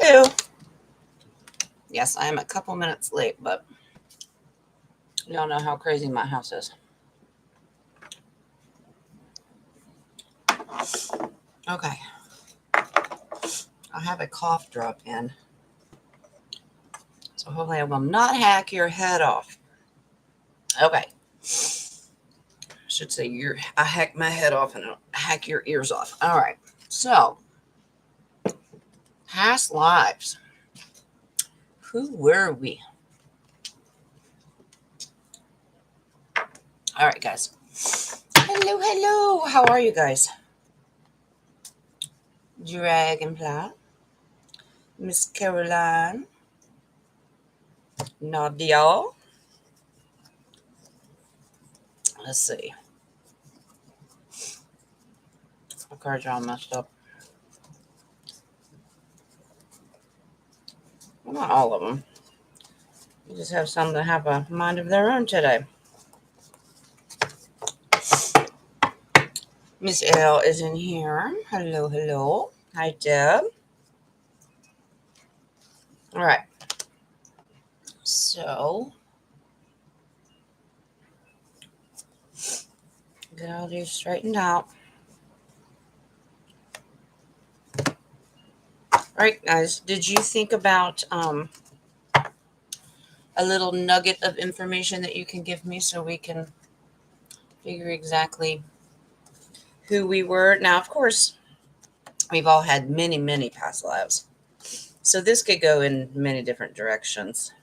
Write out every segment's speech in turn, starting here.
do. Yes, I am a couple minutes late, but y'all know how crazy my house is. Okay. I have a cough drop in. So hopefully I will not hack your head off. Okay. I should say I hack my head off and I'll hack your ears off. All right. So, past lives. Who were we? All right, guys. Hello, hello. How are you guys? Dragonfly, Miss Caroline, Nadia. Let's see. My cards are all messed up. Well, not all of them. You just have some that have a mind of their own today. Miss L is in here. Hello, hello. Hi, Deb. All right. So, get all these straightened out. All right, guys. Did you think about a little nugget of information that you can give me so we can figure exactly who we were? Now, of course, we've all had many, many past lives. So this could go in many different directions.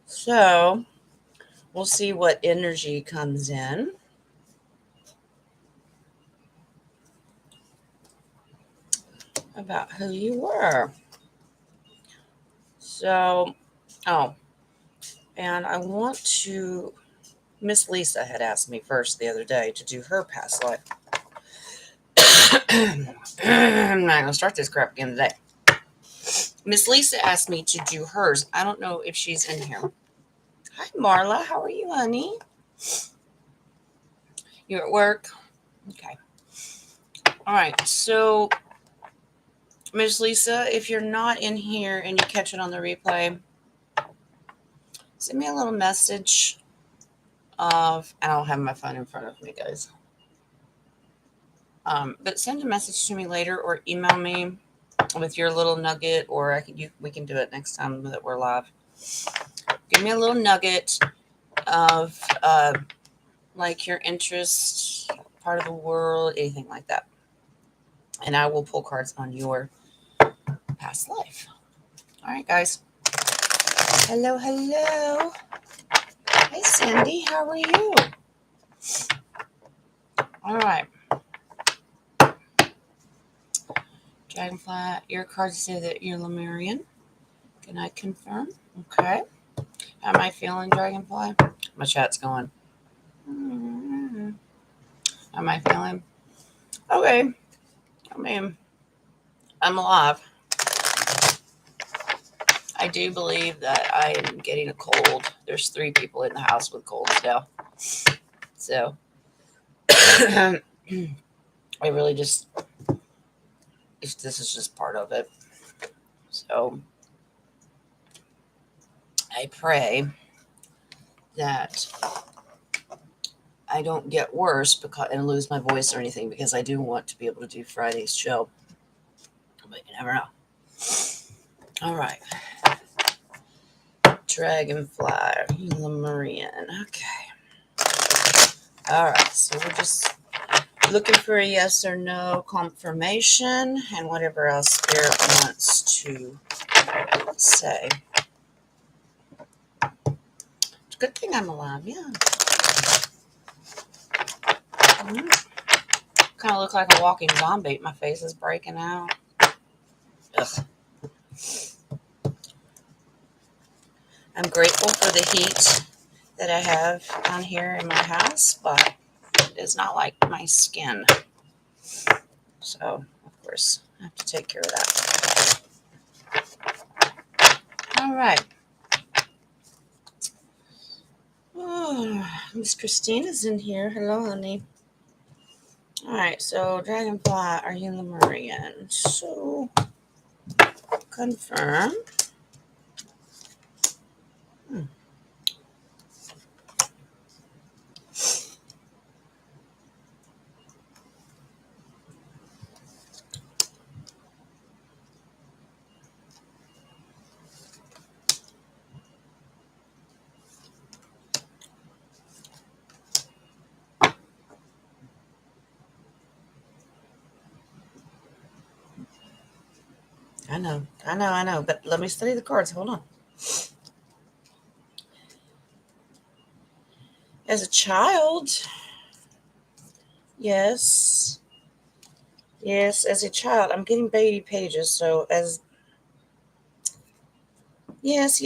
So we'll see what energy comes in. About who you were. So, and I want to, Miss Lisa had asked me first the other day to do her past life. I'm not going to start this crap again today. Miss Lisa asked me to do hers. I don't know if she's in here. Hi, Marla. How are you, honey? You at work? Okay. All right. So, Miss Lisa, if you're not in here and you catch it on the replay, send me a little message of, and I don't have my phone in front of me, guys. But send a message to me later or email me with your little nugget, or we can do it next time that we're live. Give me a little nugget of like your interest, part of the world, anything like that. And I will pull cards on your past life. All right, guys. Hello, hello. Hey, Cindy. How are you? All right. Dragonfly, your cards say that you're Lemurian. Can I confirm? Okay. How am I feeling, Dragonfly? My chat's going. How am I feeling? Okay. I mean, I'm alive. I do believe that I am getting a cold. There's 3 people in the house with colds now. So, I really just, this is just part of it. So, I pray that I don't get worse and lose my voice or anything, because I do want to be able to do Friday's show. But you never know. All right. Dragonfly, Lemurian. Okay. All right. So we're just looking for a yes or no confirmation and whatever else Spirit wants to say. It's a good thing I'm alive, yeah. Kind of look like a walking zombie. My face is breaking out. Ugh. I'm grateful for the heat that I have down here in my house, but it's not like my skin. So, of course, I have to take care of that. All right. Oh, Miss Christina's in here. Hello, honey. All right, so Dragonfly, are you Lemurian? So, Confirm. I know. But let me study the cards. Hold on. As a child, yes. Yes, as a child, I'm getting baby pages. So as yes,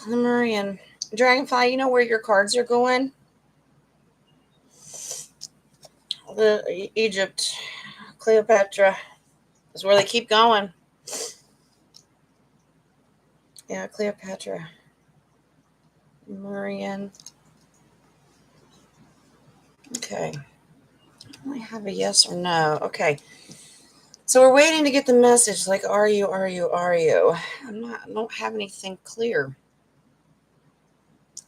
Lemurian. Dragonfly, you know where your cards are going? Egypt, Cleopatra is where they keep going. Yeah, Cleopatra. Lemurian. Okay. I have a yes or no. Okay. So we're waiting to get the message like, are you? I don't have anything clear.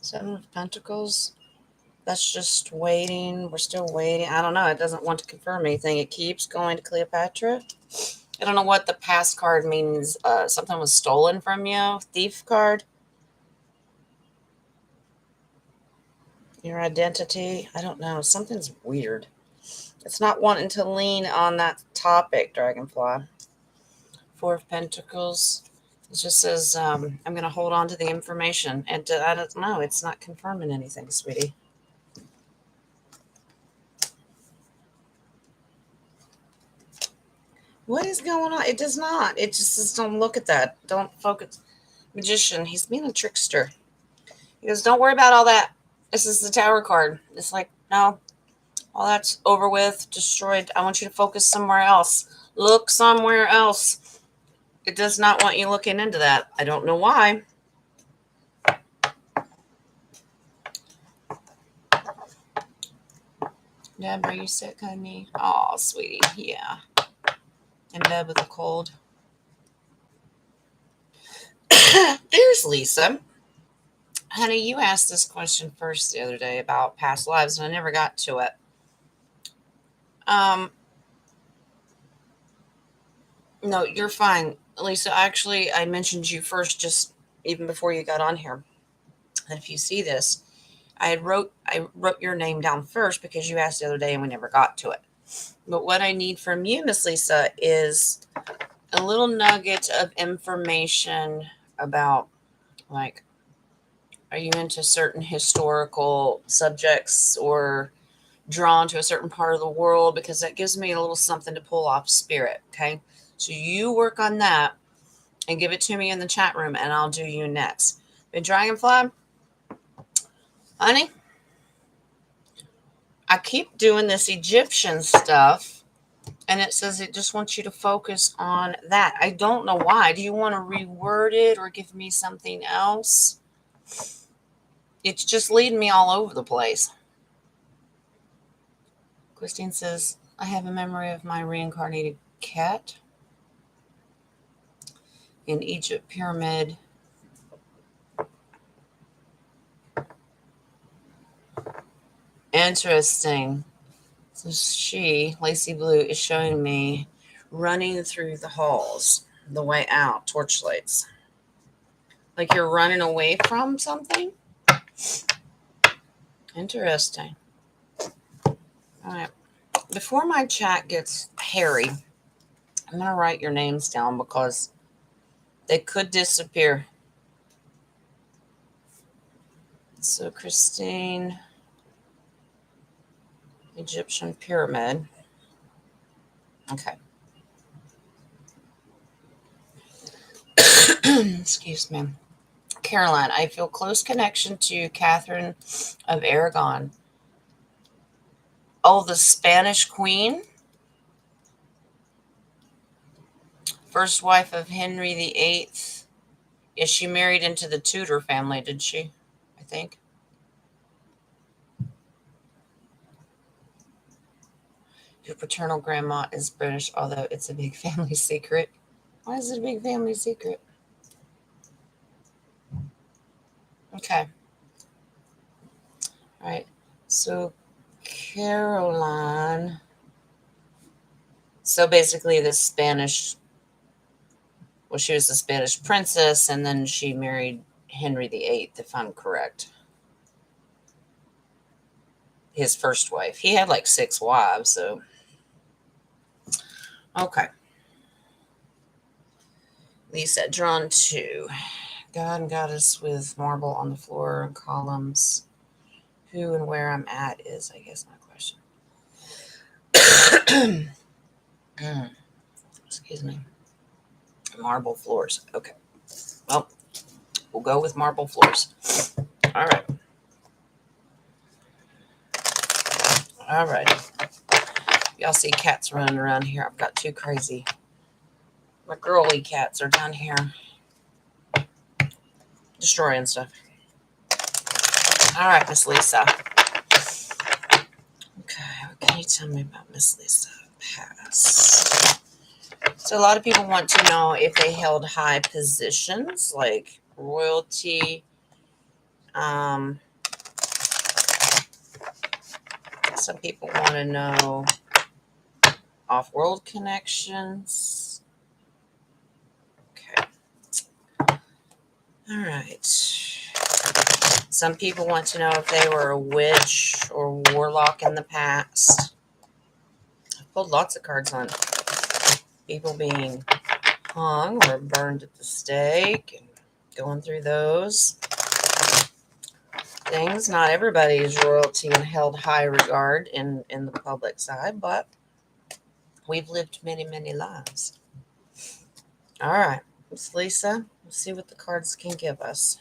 Seven of Pentacles. That's just waiting. We're still waiting. I don't know. It doesn't want to confirm anything. It keeps going to Cleopatra. I don't know what the past card means. Something was stolen from you. Thief card. Your identity. I don't know. Something's weird. It's not wanting to lean on that topic, Dragonfly. Four of Pentacles. It just says, I'm going to hold on to the information. And I don't know. It's not confirming anything, sweetie. What is going on? It does not. It just says, don't look at that. Don't focus. Magician. He's being a trickster. He goes, don't worry about all that. This is the Tower card. It's like, no, all that's over with, destroyed. I want you to focus somewhere else. Look somewhere else. It does not want you looking into that. I don't know why. Deb, are you sick, honey? Oh, sweetie, yeah. In bed with a cold. There's Lisa. Honey, you asked this question first the other day about past lives, and I never got to it. No, you're fine. Lisa, actually, I mentioned you first just even before you got on here. And if you see this, I wrote your name down first because you asked the other day and we never got to it. But what I need from you, Miss Lisa, is a little nugget of information about, like, are you into certain historical subjects or drawn to a certain part of the world? Because that gives me a little something to pull off spirit. Okay. So you work on that and give it to me in the chat room and I'll do you next. But Dragonfly, honey, I keep doing this Egyptian stuff and it says it just wants you to focus on that. I don't know why. Do you want to reword it or give me something else? It's just leading me all over the place. Christine says, I have a memory of my reincarnated cat in Egypt pyramid. Interesting. So she, Lacey Blue, is showing me running through the halls, the way out, torchlights. Like you're running away from something? Interesting. All right. Before my chat gets hairy, I'm going to write your names down because they could disappear. So Christine, Egyptian pyramid. Okay. Excuse me. Caroline, I feel close connection to Catherine of Aragon. Oh, the Spanish queen? First wife of Henry VIII. Yes, she married into the Tudor family, did she? I think. Your paternal grandma is British, although it's a big family secret. Why is it a big family secret? Okay. All right. So Caroline. So basically, the Spanish. Well, she was the Spanish princess, and then she married Henry VIII, if I'm correct. His first wife. He had like 6 wives, so. Okay. Lisa, drawn 2. God and Goddess with marble on the floor and columns. Who and where I'm at is, I guess, my question. Excuse me. Marble floors. Okay. Well, we'll go with marble floors. All right. All right. Y'all see cats running around here. I've got 2 crazy. My girly cats are down here destroying stuff. All right, Miss Lisa. Okay, what can you tell me about Miss Lisa past? So a lot of people want to know if they held high positions like royalty. Some people want to know off-world connections. Okay. All right. Some people want to know if they were a witch or warlock in the past. I've pulled lots of cards on people being hung or burned at the stake and going through those things. Not everybody is royalty and held high regard in the public side, but we've lived many, many lives. All right, Miss Lisa, let's see what the cards can give us.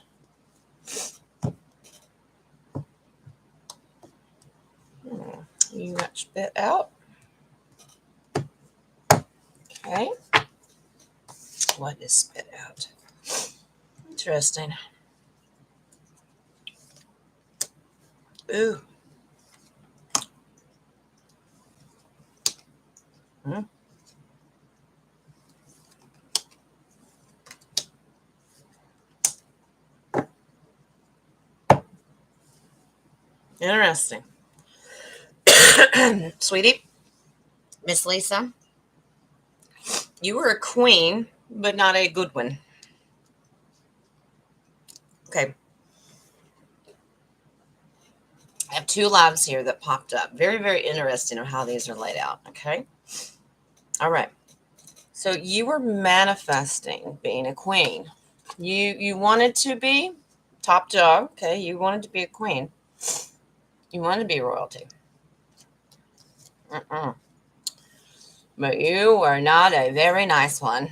You got spit out. Okay. What is spit out? Interesting. Ooh. Hmm. Interesting. Sweetie, Miss Lisa, you were a queen, but not a good one. Okay. I have 2 lives here that popped up. Very, very interesting of how these are laid out. Okay. All right. So you were manifesting being a queen. You wanted to be top dog. Okay. You wanted to be a queen. You wanted to be royalty. But you were not a very nice one.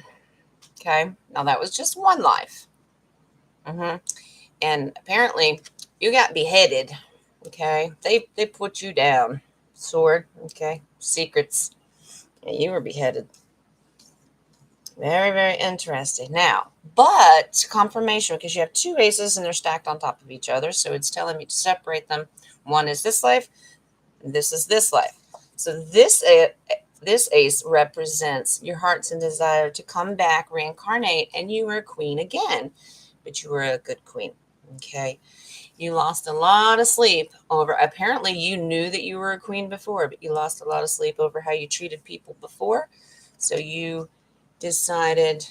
Okay. Now that was just one life. And apparently you got beheaded. Okay. They put you down. Sword. Okay. Secrets. And you were beheaded. Very, very interesting. Now, but confirmation, because you have 2 aces and they're stacked on top of each other. So it's telling me to separate them. One is this life. And this is this life. So this ace represents your heart's and desire to come back, reincarnate, and you were a queen again. But you were a good queen. Okay. You lost a lot of sleep over, apparently you knew that you were a queen before, but you lost a lot of sleep over how you treated people before. So you decided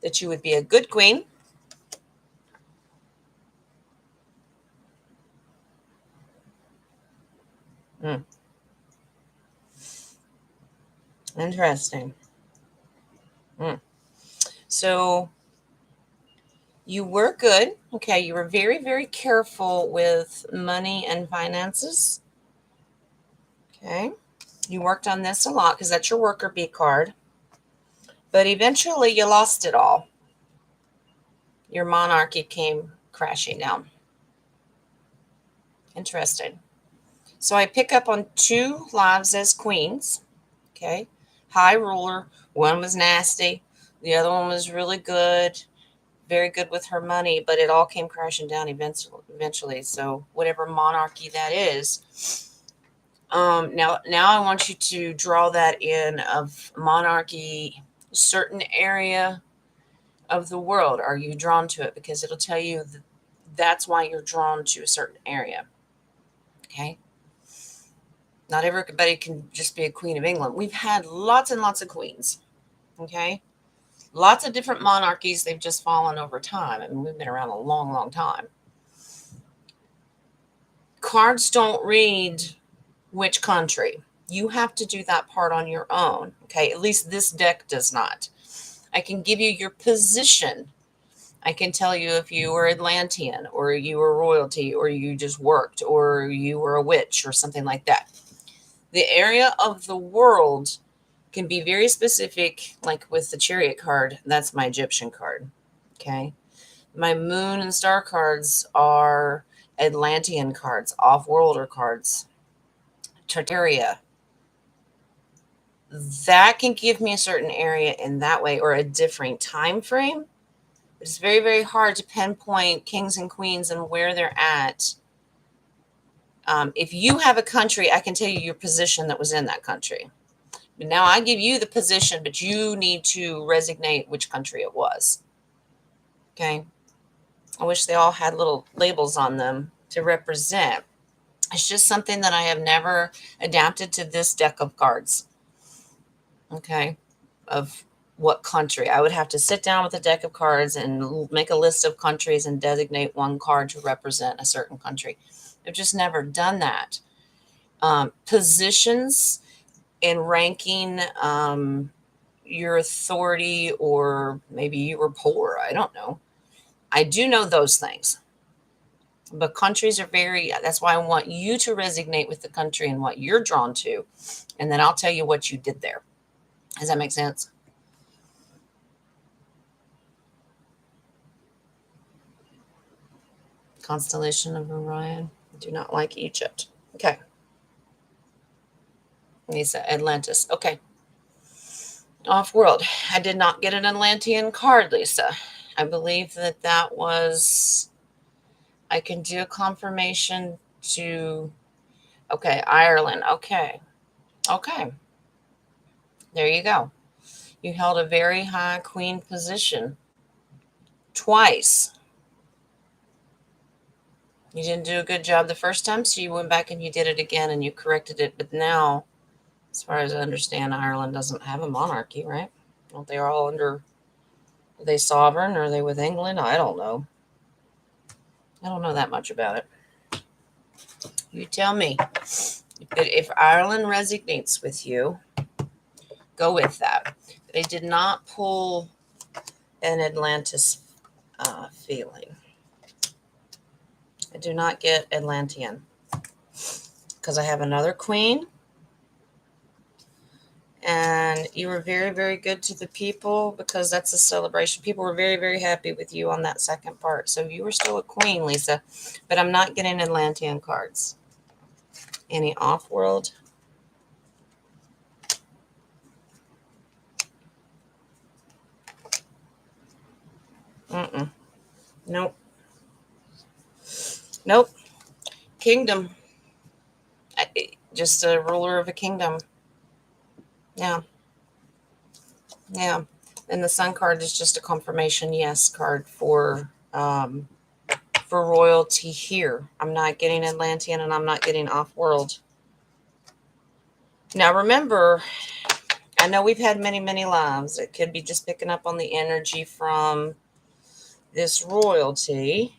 that you would be a good queen. Interesting. So you were good. Okay. You were very, very careful with money and finances. Okay. You worked on this a lot because that's your worker bee card. But eventually you lost it all. Your monarchy came crashing down. Interesting. So I pick up on 2 lives as queens. Okay. High ruler. One was nasty. The other one was really good. Very good with her money, but it all came crashing down eventually. So whatever monarchy that is. Now I want you to draw that in of monarchy a certain area of the world? Are you drawn to it? Because it'll tell you that's why you're drawn to a certain area. Okay. Not everybody can just be a queen of England. We've had lots and lots of queens. Okay. Lots of different monarchies. They've just fallen over time. I mean, we've been around a long, long time. Cards don't read which country. You have to do that part on your own. Okay. At least this deck does not. I can give you your position. I can tell you if you were Atlantean or you were royalty or you just worked or you were a witch or something like that. The area of the world can be very specific, like with the Chariot card. That's my Egyptian card. Okay. My moon and star cards are Atlantean cards, off-worlder cards, Tartaria. That can give me a certain area in that way or a different time frame. It's very, very hard to pinpoint kings and queens and where they're at. If you have a country, I can tell you your position that was in that country. But now I give you the position, but you need to resonate which country it was. Okay. I wish they all had little labels on them to represent. It's just something that I have never adapted to this deck of cards. Okay. Of what country. I would have to sit down with a deck of cards and make a list of countries and designate one card to represent a certain country. I've just never done that. Positions and ranking your authority, or maybe you were poor. I don't know. I do know those things. But countries are that's why I want you to resonate with the country and what you're drawn to. And then I'll tell you what you did there. Does that make sense? Constellation of Orion. I do not like Egypt. Okay. Lisa, Atlantis. Okay. Off-world. I did not get an Atlantean card, Lisa. I believe that was... I can do a confirmation to... Okay, Ireland. Okay. Okay. There you go. You held a very high queen position. Twice. You didn't do a good job the first time, so you went back and you did it again and you corrected it. But now, as far as I understand, Ireland doesn't have a monarchy, right? Don't they all under... Are they sovereign? Or are they with England? I don't know. I don't know that much about it. You tell me. But if Ireland resonates with you, go with that. But I did not pull an Atlantis feeling. I do not get Atlantean because I have another queen. And you were very, very good to the people because that's a celebration. People were very, very happy with you on that second part. So you were still a queen, Lisa. But I'm not getting Atlantean cards. Any off-world? Nope. Nope. Kingdom. Just a ruler of a kingdom. Yeah. Yeah. And the sun card is just a confirmation yes card for royalty here. I'm not getting Atlantean and I'm not getting off-world. Now remember, I know we've had many, many lives. It could be just picking up on the energy from this royalty.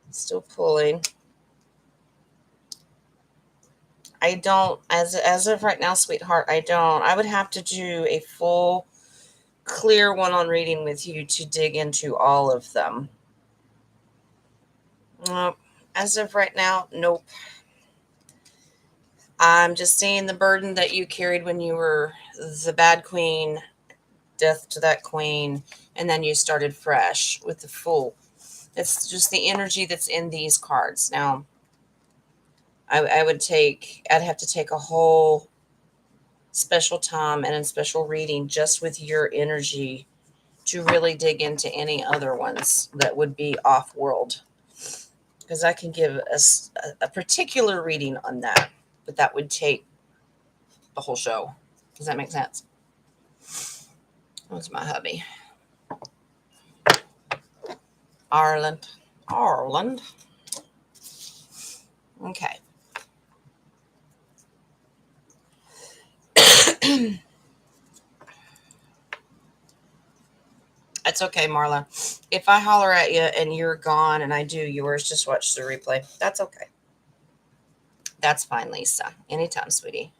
Still pulling. I don't, as of right now, sweetheart, I don't. I would have to do a full, clear one-on reading with you to dig into all of them. As of right now, nope. I'm just seeing the burden that you carried when you were the bad queen, death to that queen, and then you started fresh with the Fool. It's just the energy that's in these cards. Now, I'd have to take a whole special time and a special reading just with your energy to really dig into any other ones that would be off-world. Because I can give a particular reading on that, but that would take the whole show. Does that make sense? What's my hubby? Ireland. Ireland. Okay. It's okay, Marla. If I holler at you and you're gone and I do yours, just watch the replay. That's okay. That's fine, Lisa. Anytime, sweetie.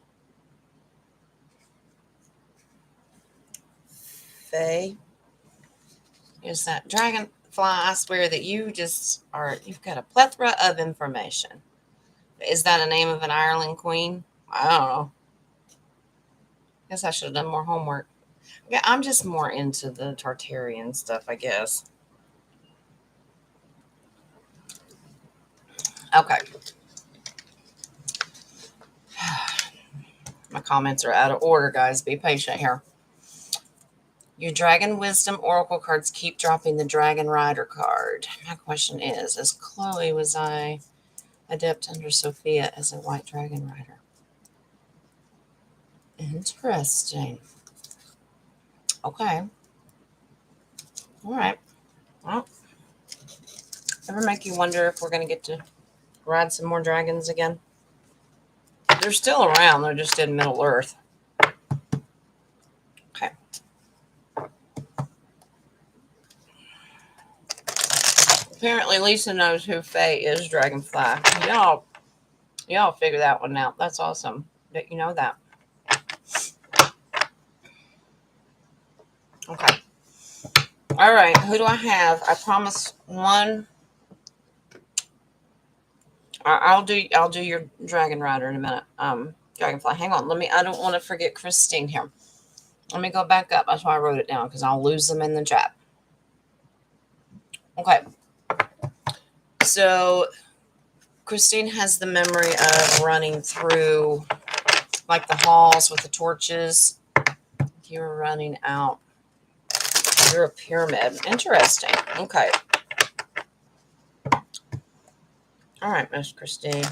Faye. Is that dragonfly? I swear that you just are, you've got a plethora of information. Is that a name of an Ireland queen? I don't know. Guess I should have done more homework. Yeah, I'm just more into the Tartarian stuff, I guess. Okay. My comments are out of order, guys. Be patient here. Your Dragon Wisdom Oracle cards keep dropping the Dragon Rider card. My question is, as Chloe, was I adept under Sophia as a White Dragon Rider? Interesting. Okay. All right. Well, ever make you wonder if we're going to get to ride some more dragons again? They're still around. They're just in Middle Earth. Okay. Apparently, Lisa knows who Faye is, Dragonfly. Y'all figure that one out. That's awesome that you know that. Okay. All right. Who do I have? I promise one. I'll do your Dragon Rider in a minute. Dragonfly. Hang on. I don't want to forget Christine here. Let me go back up. That's why I wrote it down, because I'll lose them in the chat. Okay. So Christine has the memory of running through like the halls with the torches. You're running out. You're a pyramid. Interesting. Okay. All right, Miss Christine.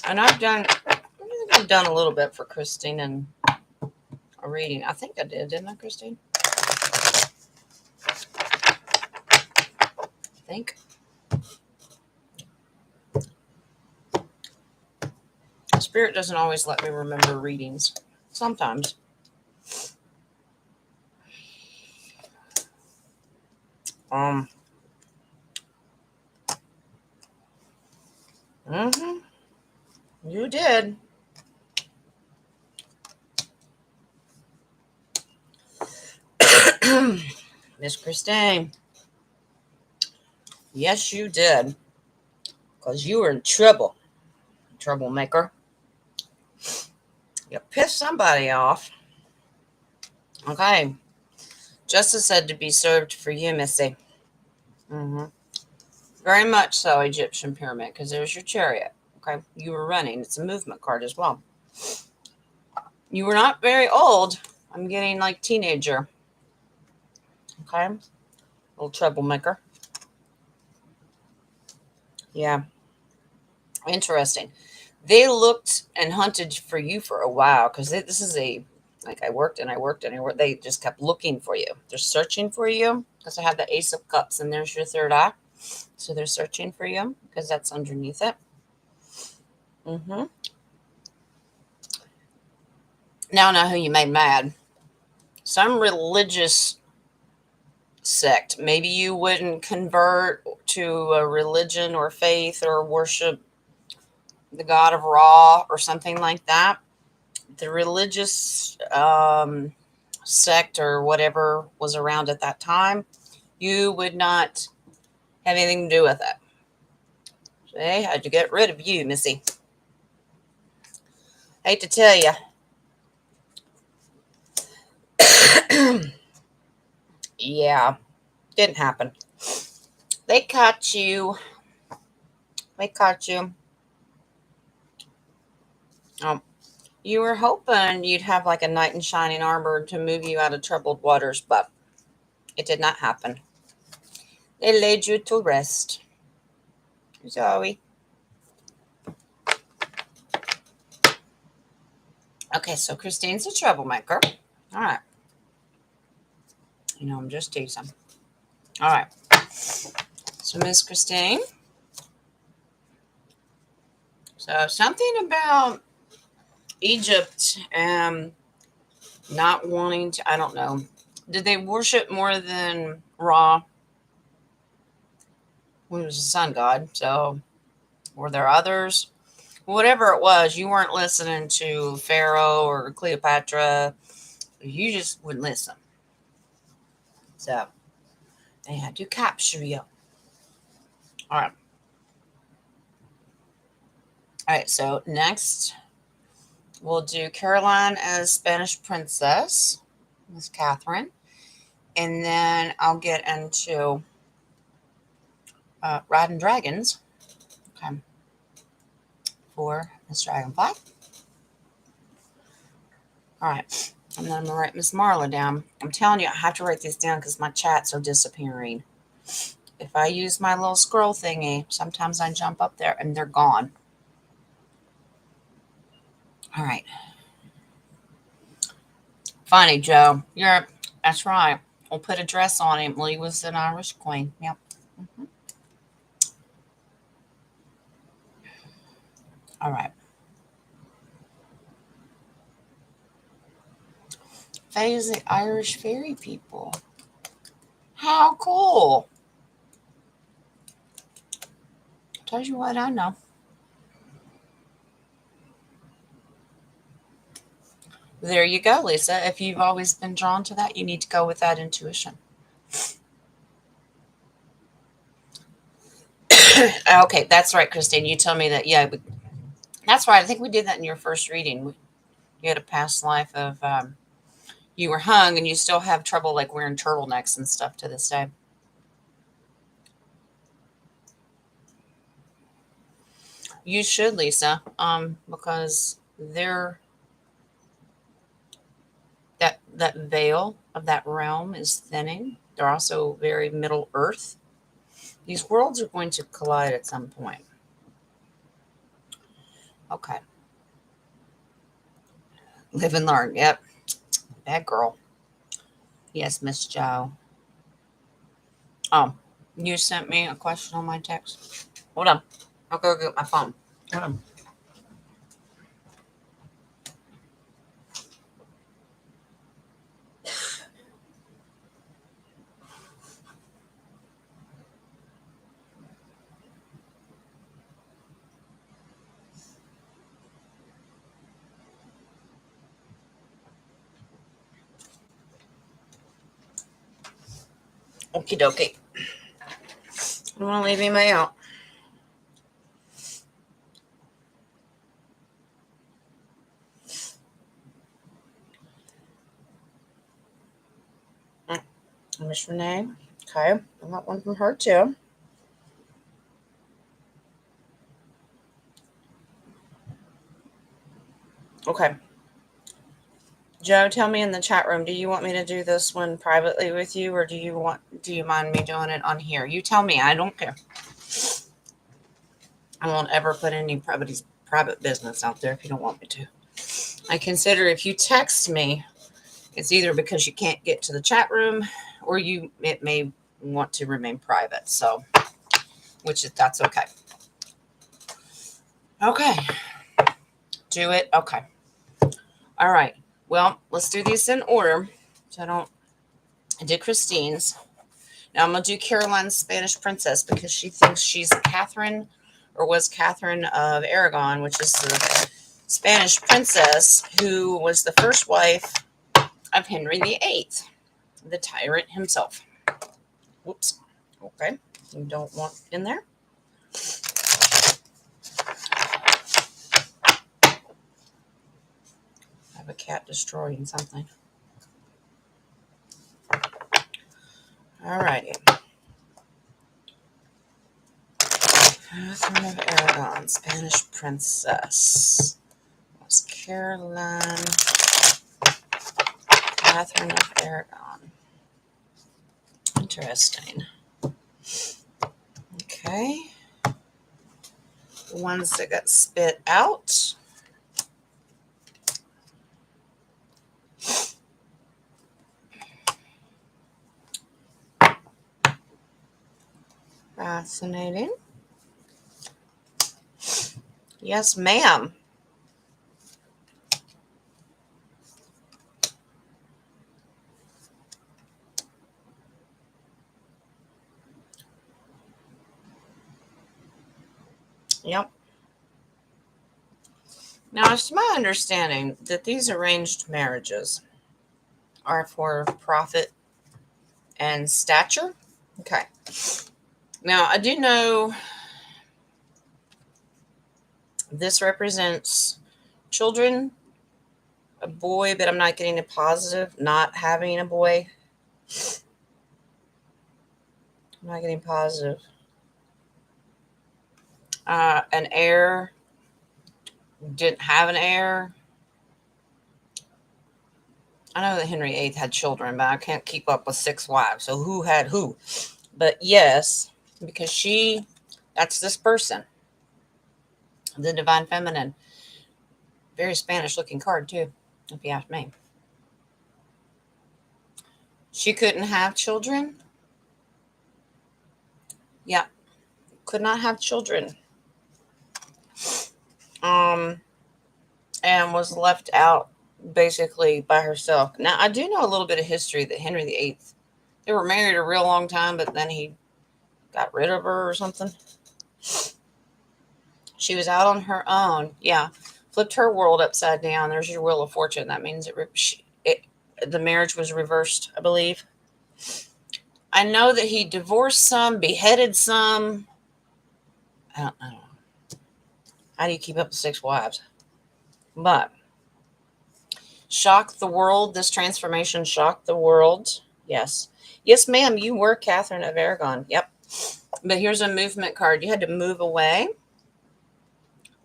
And I think I've done a little bit for Christine in a reading. I think I did, didn't I, Christine? I think. Spirit doesn't always let me remember readings. Sometimes. You did. Miss Christine. Yes, you did. Because you were in trouble. Troublemaker. You pissed somebody off. Okay. Justice said to be served for you, Missy. Very much so, Egyptian pyramid, because there's your chariot. Okay. You were running. It's a movement card as well. You were not very old. I'm getting like teenager. Okay. Little troublemaker. Yeah. Interesting. They looked and hunted for you for a while, because this is like I worked. They just kept looking for you. They're searching for you, because I have the Ace of Cups and there's your third eye. So they're searching for you because that's underneath it. Now I know who you made mad. Some religious sect. Maybe you wouldn't convert to a religion or faith or worship the god of Ra or something like that. The religious sect or whatever was around at that time, you would not have anything to do with it. So they had to get rid of you, Missy. Hate to tell you. Yeah, didn't happen. They caught you. You were hoping you'd have like a knight in shining armor to move you out of troubled waters, but it did not happen. They laid you to rest. Zoe. Okay, so Christine's a troublemaker. All right. I'm just teasing. All right. So Miss Christine. So something about Egypt not wanting to, I don't know. Did they worship more than Ra, who was the sun god? So were there others? Whatever it was, you weren't listening to Pharaoh or Cleopatra. You just wouldn't listen. So they had to capture you. All right. All right. So next, we'll do Caroline as Spanish princess, Miss Catherine. And then I'll get into riding dragons. Okay. For Miss Dragonfly. All right. And then I'm going to write Miss Marla down. I'm telling you, I have to write these down because my chats are disappearing. If I use my little scroll thingy, sometimes I jump up there and they're gone. All right. Funny, Joe. That's right. We'll put a dress on him. Lee was an Irish queen. Yep. Mm-hmm. All right. Faye is the Irish fairy people. How cool. Tells you what I know. There you go, Lisa. If you've always been drawn to that, you need to go with that intuition. Okay, that's right, Christine. You tell me that. Yeah, that's right. I think we did that in your first reading. You had a past life of you were hung and you still have trouble like wearing turtlenecks and stuff to this day. You should, Lisa, because that veil of that realm is thinning. They're also very Middle Earth. These worlds are going to collide at some point. Okay. Live and learn. Yep. Bad girl. Yes, Miss Joe. Oh, you sent me a question on my text. Hold on. I'll go get my phone. Hold on. Okie dokie. I want to leave him out. Miss Renee. Okay. I got one from her too. Okay. Joe, tell me in the chat room, do you want me to do this one privately with you or do you mind me doing it on here? You tell me. I don't care. I won't ever put any private business out there if you don't want me to. I consider if you text me, it's either because you can't get to the chat room or it may want to remain private. So, that's okay. Okay. Do it. Okay. All right. Well, let's do these in order. So I did Christine's. Now I'm going to do Caroline's Spanish princess because she thinks she's Catherine or was Catherine of Aragon, which is the Spanish princess who was the first wife of Henry VIII, the tyrant himself. Whoops. Okay. You don't want in there. I have a cat destroying something. All righty. Catherine of Aragon, Spanish princess. Was Caroline Catherine of Aragon. Interesting. Okay. the ones that got spit out. Fascinating. Yes, ma'am. Yep. Now, it's my understanding that these arranged marriages are for profit and stature. Okay. Now, I do know this represents children, a boy, but I'm not getting a positive, not having a boy. I'm not getting positive. An heir, didn't have an heir. I know that Henry VIII had children, but I can't keep up with 6 wives. So who had who? But yes, because that's this person, the Divine Feminine. Very Spanish looking card, too, if you ask me. She couldn't have children. Yeah, could not have children. And was left out basically by herself. Now, I do know a little bit of history that Henry VIII, they were married a real long time, but then he got rid of her or something. She was out on her own. Yeah, flipped her world upside down. There's your wheel of fortune. That means the marriage was reversed, I believe. I know that he divorced some, beheaded some. I don't know. How do you keep up with 6 wives? But shocked the world. This transformation shocked the world. Yes. Yes, ma'am, you were Catherine of Aragon. Yep. But here's a movement card. You had to move away.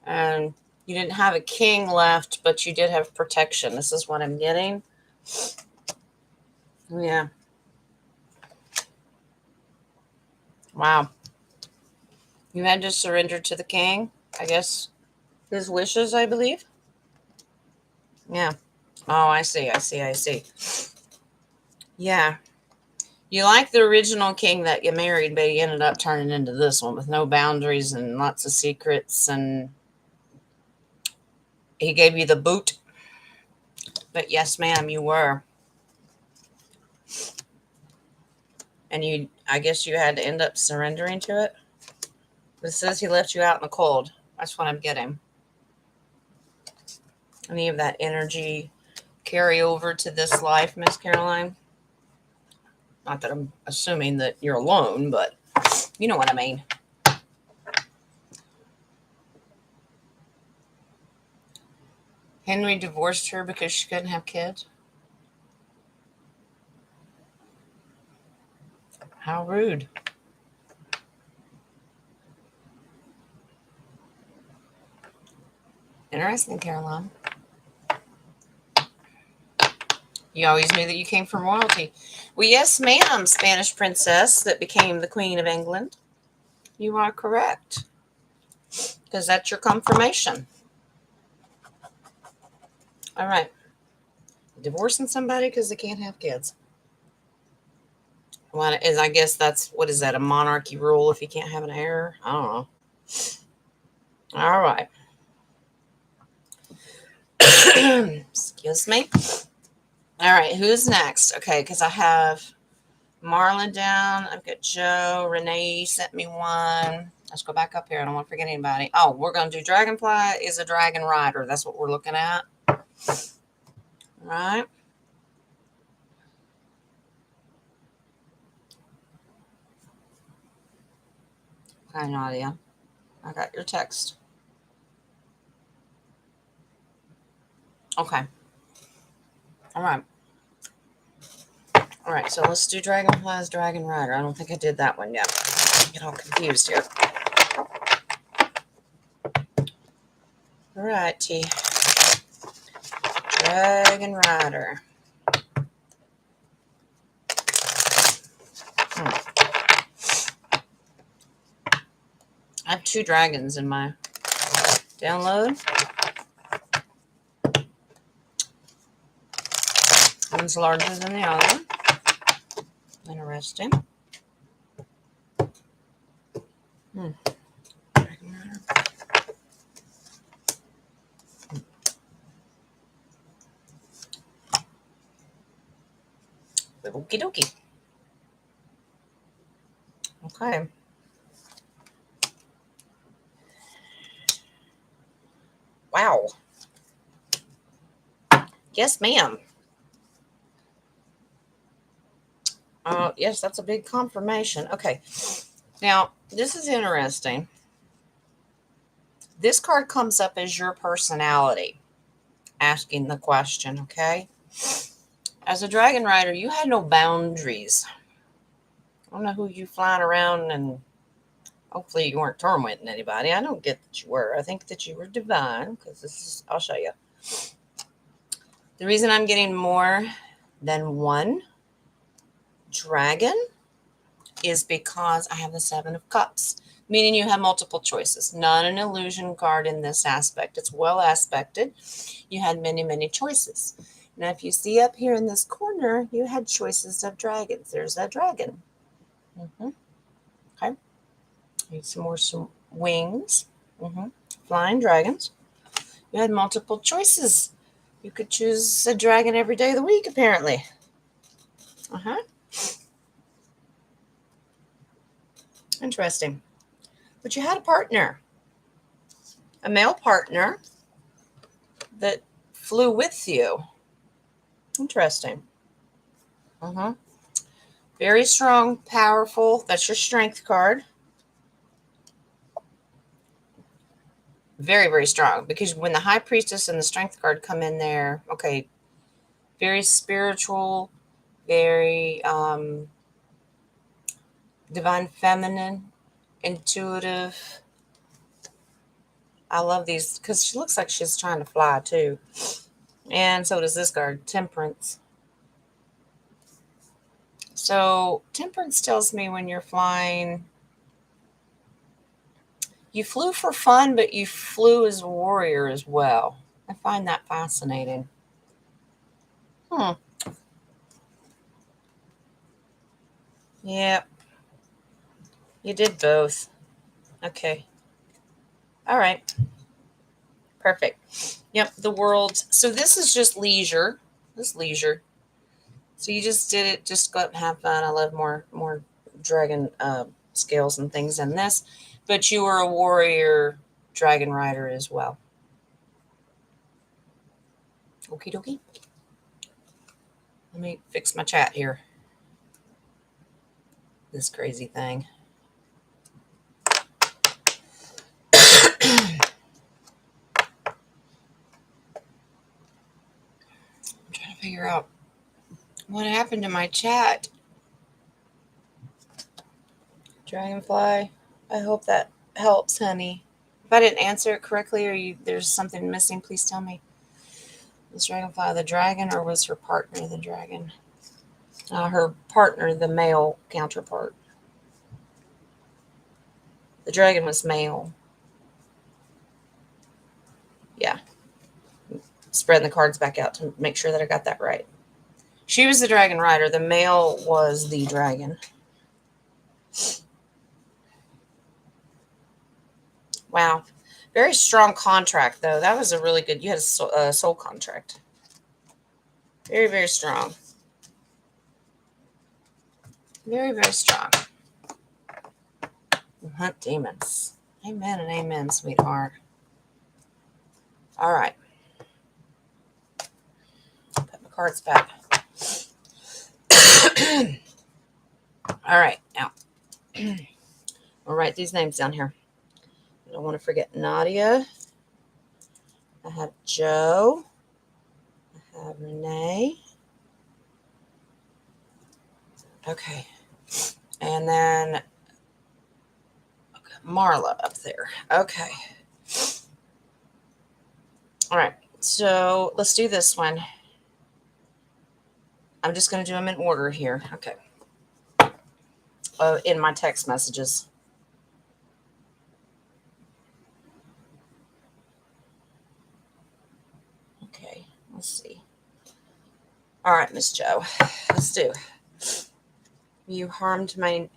And you didn't have a king left, but you did have protection. This is what I'm getting. Yeah. Wow. You had to surrender to the king, I guess. His wishes, I believe. Yeah. Oh, I see. Yeah. You like the original king that you married, but he ended up turning into this one with no boundaries and lots of secrets, and he gave you the boot. But yes, ma'am, you were. And I guess you had to end up surrendering to it. But it says he left you out in the cold. That's what I'm getting. Any of that energy carry over to this life, Miss Caroline? Not that I'm assuming that you're alone, but you know what I mean. Henry divorced her because she couldn't have kids. How rude. Interesting, Caroline. You always knew that you came from royalty. Well, yes, ma'am, Spanish princess that became the Queen of England. You are correct. Because that's your confirmation. All right. Divorcing somebody because they can't have kids. Well, I guess what is that, a monarchy rule if you can't have an heir? I don't know. All right. Excuse me. All right, who's next? Okay, because I have Marlon down. I've got Joe. Renee sent me one. Let's go back up here. I don't want to forget anybody. Oh, we're going to do Dragonfly is a dragon rider. That's what we're looking at. All right. Hi, Nadia. I got your text. Okay. All right. All right, so let's do Dragonfly's Dragon Rider. I don't think I did that one yet. I get all confused here. All righty. Dragon Rider. I have 2 dragons in my Download. One's larger than the other. Interesting. Okie dokie. Okay. Wow. Yes, ma'am. Yes, that's a big confirmation. Okay. Now, this is interesting. This card comes up as your personality, asking the question, okay? As a dragon rider, you had no boundaries. I don't know who you flying around, and hopefully you weren't tormenting anybody. I don't get that you were. I think that you were divine, because this is, I'll show you. The reason I'm getting more than one dragon is because I have the 7 of Cups, meaning you have multiple choices. Not an illusion card in this aspect. It's well aspected. You had many, many choices. Now, if you see up here in this corner, you had choices of dragons. There's that dragon. Okay. Need some wings. Flying dragons. You had multiple choices. You could choose a dragon every day of the week, apparently. Interesting. But you had a partner. A male partner that flew with you. Interesting. Very strong, powerful. That's your strength card. Very, very strong. Because when the High Priestess and the strength card come in there, okay, very spiritual, very divine feminine, intuitive. I love these because she looks like she's trying to fly too. And so does this card, Temperance. So Temperance tells me when you're flying, you flew for fun, but you flew as a warrior as well. I find that fascinating. Yeah. You did both. Okay. All right. Perfect. Yep, the world. So this is just leisure. This leisure. So you just did it. Just go up and have fun. I love more dragon scales and things in this. But you were a warrior dragon rider as well. Okie dokie. Let me fix my chat here. This crazy thing. I'm trying to figure out what happened to my chat. Dragonfly. I hope that helps, honey. If I didn't answer it correctly or there's something missing, please tell me. Was Dragonfly the dragon or was her partner the dragon? Her partner, the male counterpart. The dragon was male. Yeah. Spreading the cards back out to make sure that I got that right. She was the dragon rider. The male was the dragon. Wow. Very strong contract, though. That was a really good. You had a soul contract. Very, very strong. Very, very strong. Hunt demons. Amen and amen, sweetheart. All right. Put my cards back. All right. Now, I'll write these names down here. I don't want to forget Nadia. I have Joe. I have Renee. Okay. And then Marla up there. Okay. All right. So let's do this one. I'm just going to do them in order here. Okay. In my text messages. Let's see. All right, Miss Joe. Let's do. You harmed my.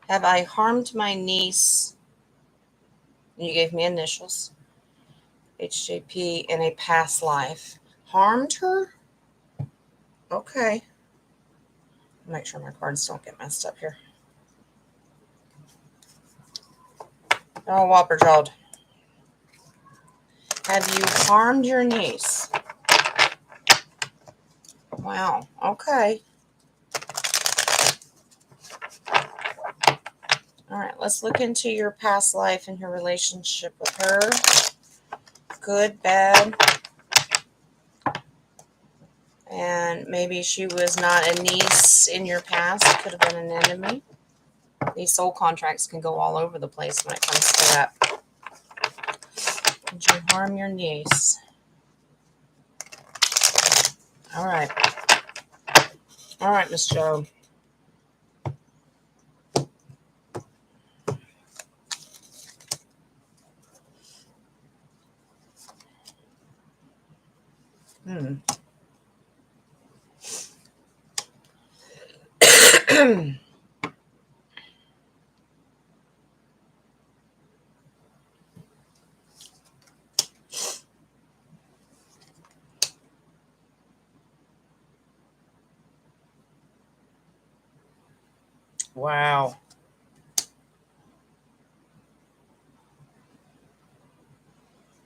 Have I harmed my niece? You gave me initials. HJP in a past life. Harmed her? Okay. Make sure my cards don't get messed up here. Oh, whopper jawed. Have you harmed your niece? Wow. Okay. All right. Let's look into your past life and your relationship with her. Good, bad. And maybe she was not a niece in your past. Could have been an enemy. These soul contracts can go all over the place when it comes to that. Did you harm your niece? All right. All right, Miss Joe. Wow.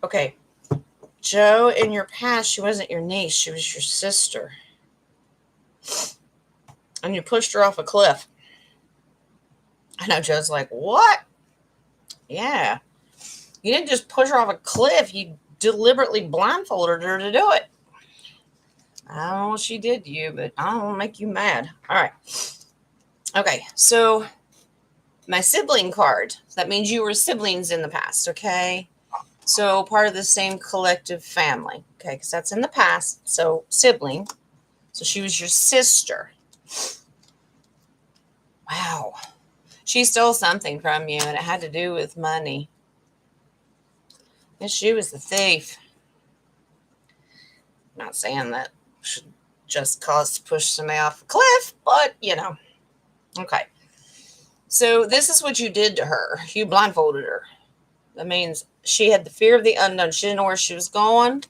Okay. Joe, in your past, she wasn't your niece. She was your sister. And you pushed her off a cliff. I know Joe's like, what? Yeah. You didn't just push her off a cliff. You deliberately blindfolded her to do it. I don't know what she did to you, but I don't want to make you mad. All right. Okay. So my sibling card. That means you were siblings in the past, okay? So part of the same collective family, okay? Because that's in the past. So sibling. So she was your sister. Wow. She stole something from you, and it had to do with money. And she was the thief. I'm not saying that should just cause to push somebody off a cliff, but, you know. Okay. So this is what you did to her. You blindfolded her. That means she had the fear of the unknown. She didn't know where she was going.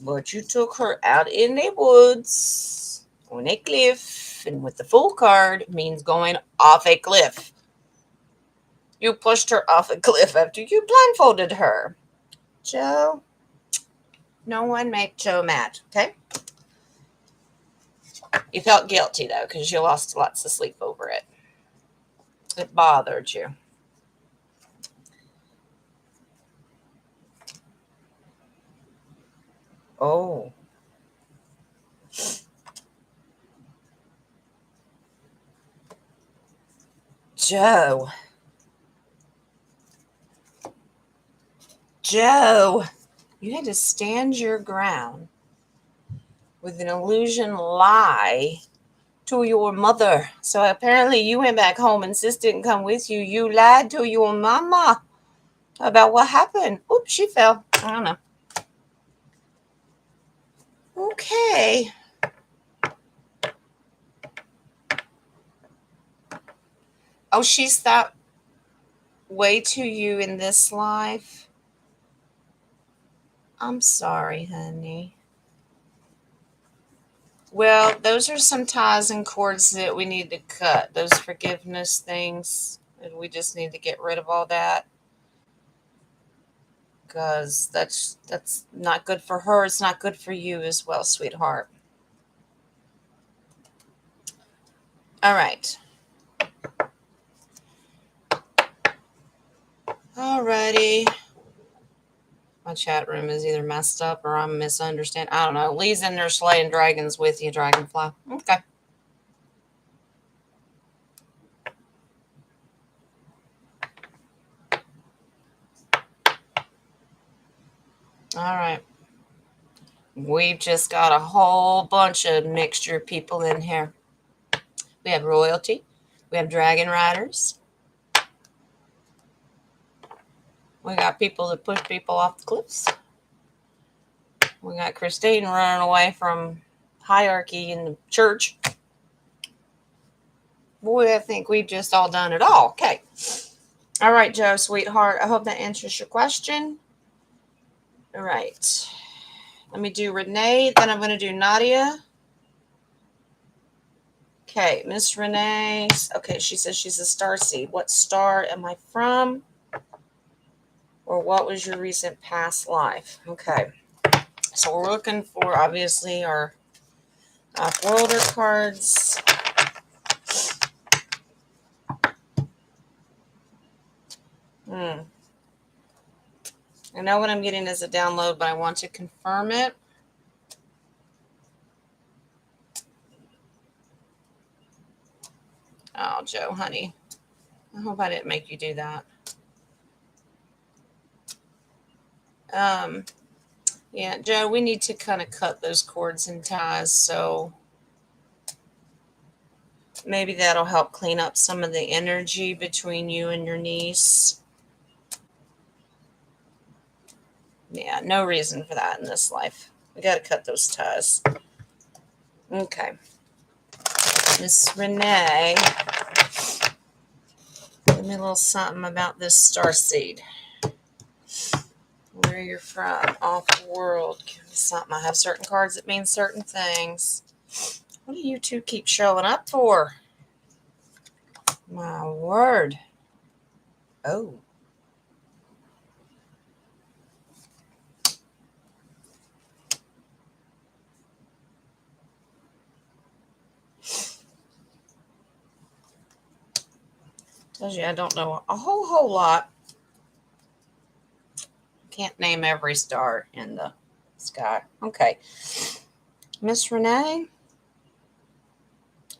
But you took her out in the woods on a cliff. And with the full card means going off a cliff. You pushed her off a cliff after you blindfolded her. Joe, no one make Joe mad, okay? You felt guilty, though, because you lost lots of sleep over it. It bothered you. Oh. Joe. Joe, you had to stand your ground with an illusion lie to your mother. So apparently you went back home and sis didn't come with you. You lied to your mama about what happened. Oops, she fell. I don't know. Okay. Oh, she's that way to you in this life? I'm sorry, honey. Well, those are some ties and cords that we need to cut. Those forgiveness things. And we just need to get rid of all that. Because that's not good for her. It's not good for you as well, sweetheart. All right. Alrighty. My chat room is either messed up or I'm misunderstanding. I don't know. Lee's in there slaying dragons with you, Dragonfly. Okay. All right. We've just got a whole bunch of mixture of people in here. We have royalty. We have dragon riders. We got people that push people off the cliffs. We got Christine running away from hierarchy in the church. Boy, I think we've just all done it all. Okay. All right, Joe, sweetheart. I hope that answers your question. All right. Let me do Renee. Then I'm going to do Nadia. Okay, Miss Renee. Okay, she says she's a star seed. What star am I from? Or what was your recent past life? Okay. So we're looking for, obviously, our off-worlder cards. I know what I'm getting is a download, but I want to confirm it. Oh, Joe, honey. I hope I didn't make you do that. Yeah, Joe, we need to kind of cut those cords and ties, so maybe that'll help clean up some of the energy between you and your niece. Yeah, no reason for that in this life. We got to cut those ties. Okay. Miss Renee, give me a little something about this starseed. Where you're from, off world. Give me something. I have certain cards that mean certain things. What do you two keep showing up for? My word. Oh. Tells you I don't know a whole lot. Can't name every star in the sky. Okay. Miss Renee,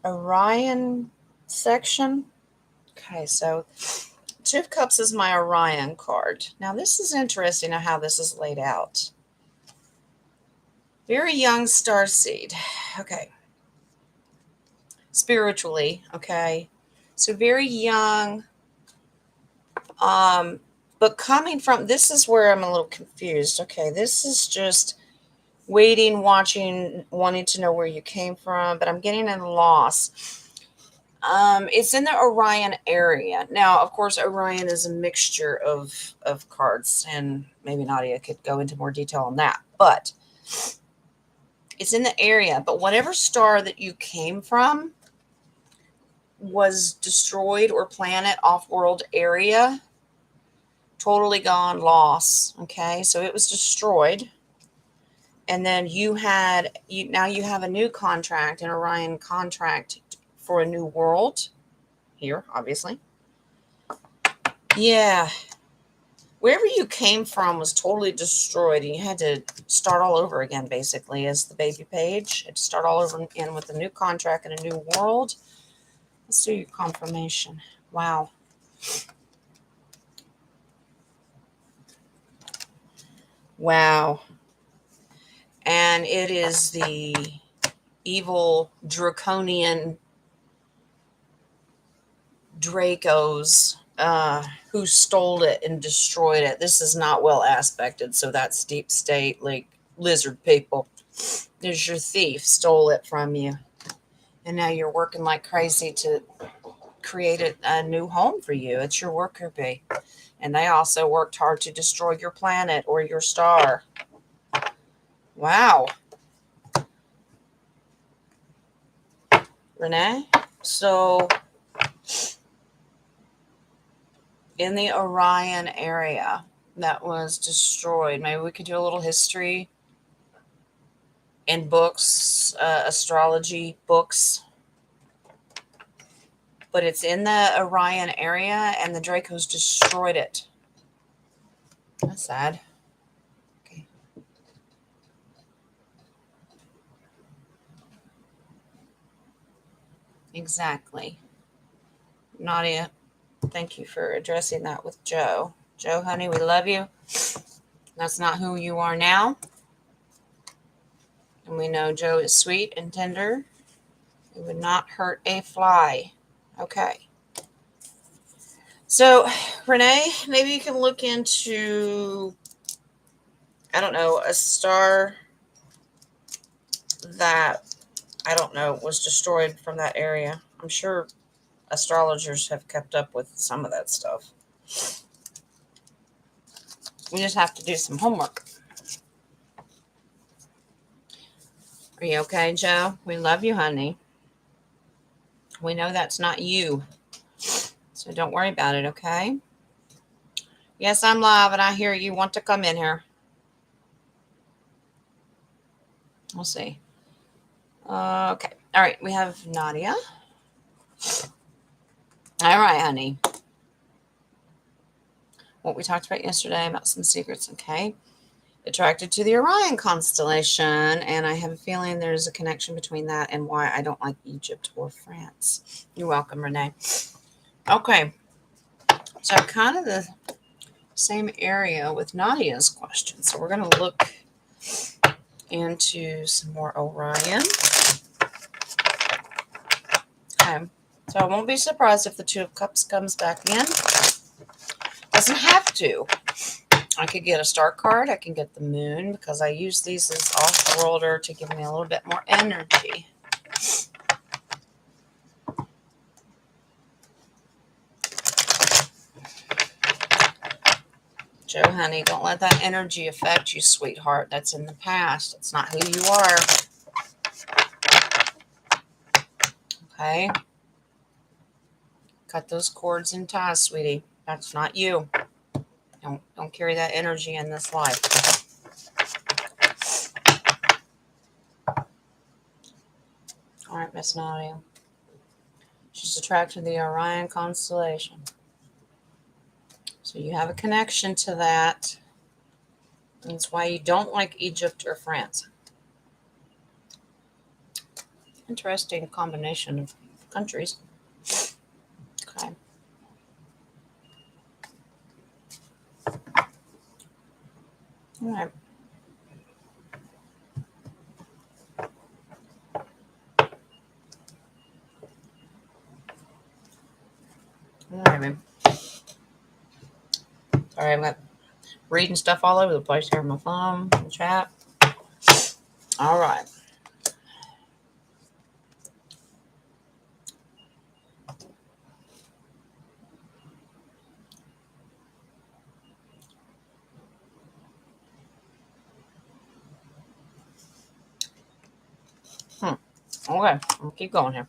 Orion section. Okay, so Two of Cups is my Orion card. Now, this is interesting how this is laid out. Very young starseed. Okay. Spiritually, okay. So very young. But coming from, this is where I'm a little confused. Okay, this is just waiting, watching, wanting to know where you came from, but I'm getting a loss. It's in the Orion area. Now, of course, Orion is a mixture of cards, and maybe Nadia could go into more detail on that, but it's in the area. But whatever star that you came from was destroyed, or planet, off-world area, totally gone, loss. Okay, so it was destroyed. And then now you have a new contract, an Orion contract for a new world here, obviously. Yeah. Wherever you came from was totally destroyed, and you had to start all over again, basically, as the baby page. You had to start all over again with a new contract and a new world. Let's do your confirmation. Wow. Wow. And it is the evil draconian Dracos who stole it and destroyed it. This is not well aspected, so that's deep state, like lizard people. There's your thief, stole it from you, and now you're working like crazy to create a new home for you. It's your worker bee, and they also worked hard to destroy your planet or your star. Wow. Renee, so in the Orion area that was destroyed, maybe we could do a little history in books, astrology books. But it's in the Orion area, and the Dracos destroyed it. That's sad. Okay. Exactly. Nadia, thank you for addressing that with Joe. Joe, honey, we love you. That's not who you are now. And we know Joe is sweet and tender. It would not hurt a fly. Okay. So, Renee, maybe you can look into, I don't know, a star that, I don't know, was destroyed from that area. I'm sure astrologers have kept up with some of that stuff. We just have to do some homework. Are you okay, Joe? We love you, honey. We know that's not you. So don't worry about it, okay? Yes, I'm live and I hear you want to come in here. We'll see. Okay. All right. We have Nadia. All right, honey. What we talked about yesterday about some secrets, okay? Attracted to the Orion constellation, and I have a feeling there's a connection between that and why I don't like Egypt or France. You're welcome, Renee. Okay. So kind of the same area with Nadia's question. So we're going to look into some more Orion. Okay. So I won't be surprised if the Two of Cups comes back in. Doesn't have to. I could get a star card. I can get the moon because I use these as off-worlder to give me a little bit more energy. Joe, honey, don't let that energy affect you, sweetheart. That's in the past. It's not who you are. Okay? Cut those cords and ties, sweetie. That's not you. Don't carry that energy in this life. All right, Miss Nadia. She's attracted to the Orion constellation. So you have a connection to that. That's why you don't like Egypt or France. Interesting combination of countries. Okay. All right. All right, babe. Sorry, I'm got reading stuff all over the place here on my phone, the chat. All right. Okay, I'll keep going here.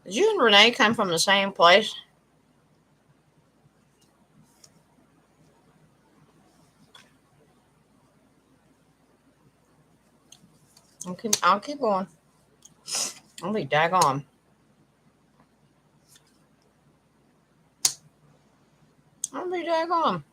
Did you and Renee come from the same place? I'll keep going. I'll be daggone. I'll be daggone.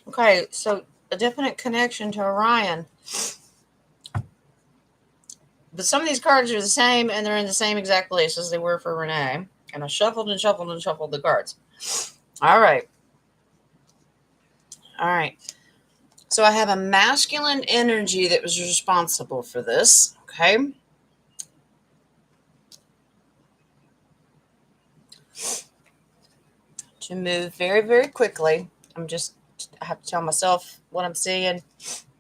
Okay, so a definite connection to Orion. But some of these cards are the same, and they're in the same exact place as they were for Renee. And I shuffled and shuffled and shuffled the cards. All right. All right. So I have a masculine energy that was responsible for this. Okay. To move very, very quickly. I have to tell myself what I'm seeing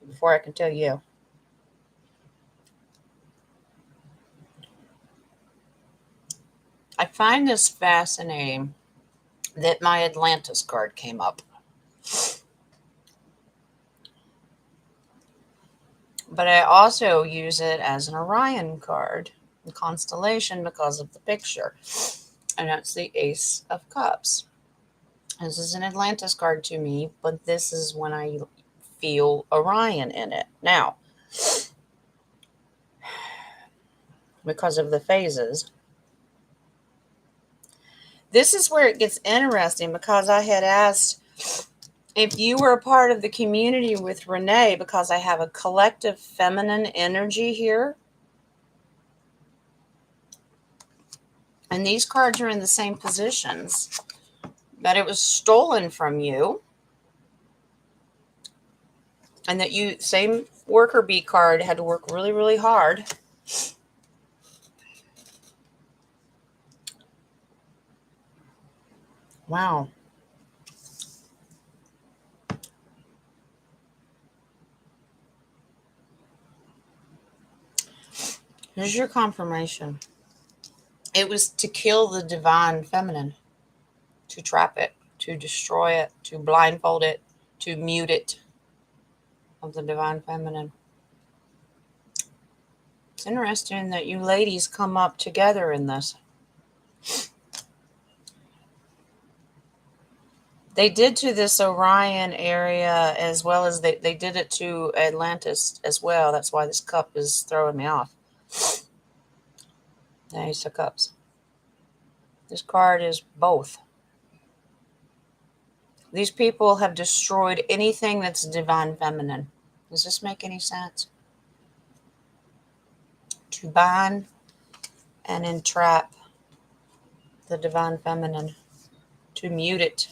before I can tell you. I find this fascinating that my Atlantis card came up. But I also use it as an Orion card, a constellation, because of the picture. And that's the Ace of Cups. This is an Atlantis card to me, but this is when I feel Orion in it. Now, because of the phases, this is where it gets interesting, because I had asked if you were a part of the community with Renee, because I have a collective feminine energy here. And these cards are in the same positions, but it was stolen from you. And that you, same worker bee card, had to work really, really hard. Wow. Here's your confirmation. It was to kill the divine feminine, to trap it, to destroy it, to blindfold it, to mute it of the divine feminine. It's interesting that you ladies come up together in this. They did to this Orion area as well as they did it to Atlantis as well. That's why this cup is throwing me off. Ace of Cups. This card is both. These people have destroyed anything that's divine feminine. Does this make any sense? To bind and entrap the divine feminine. To mute it.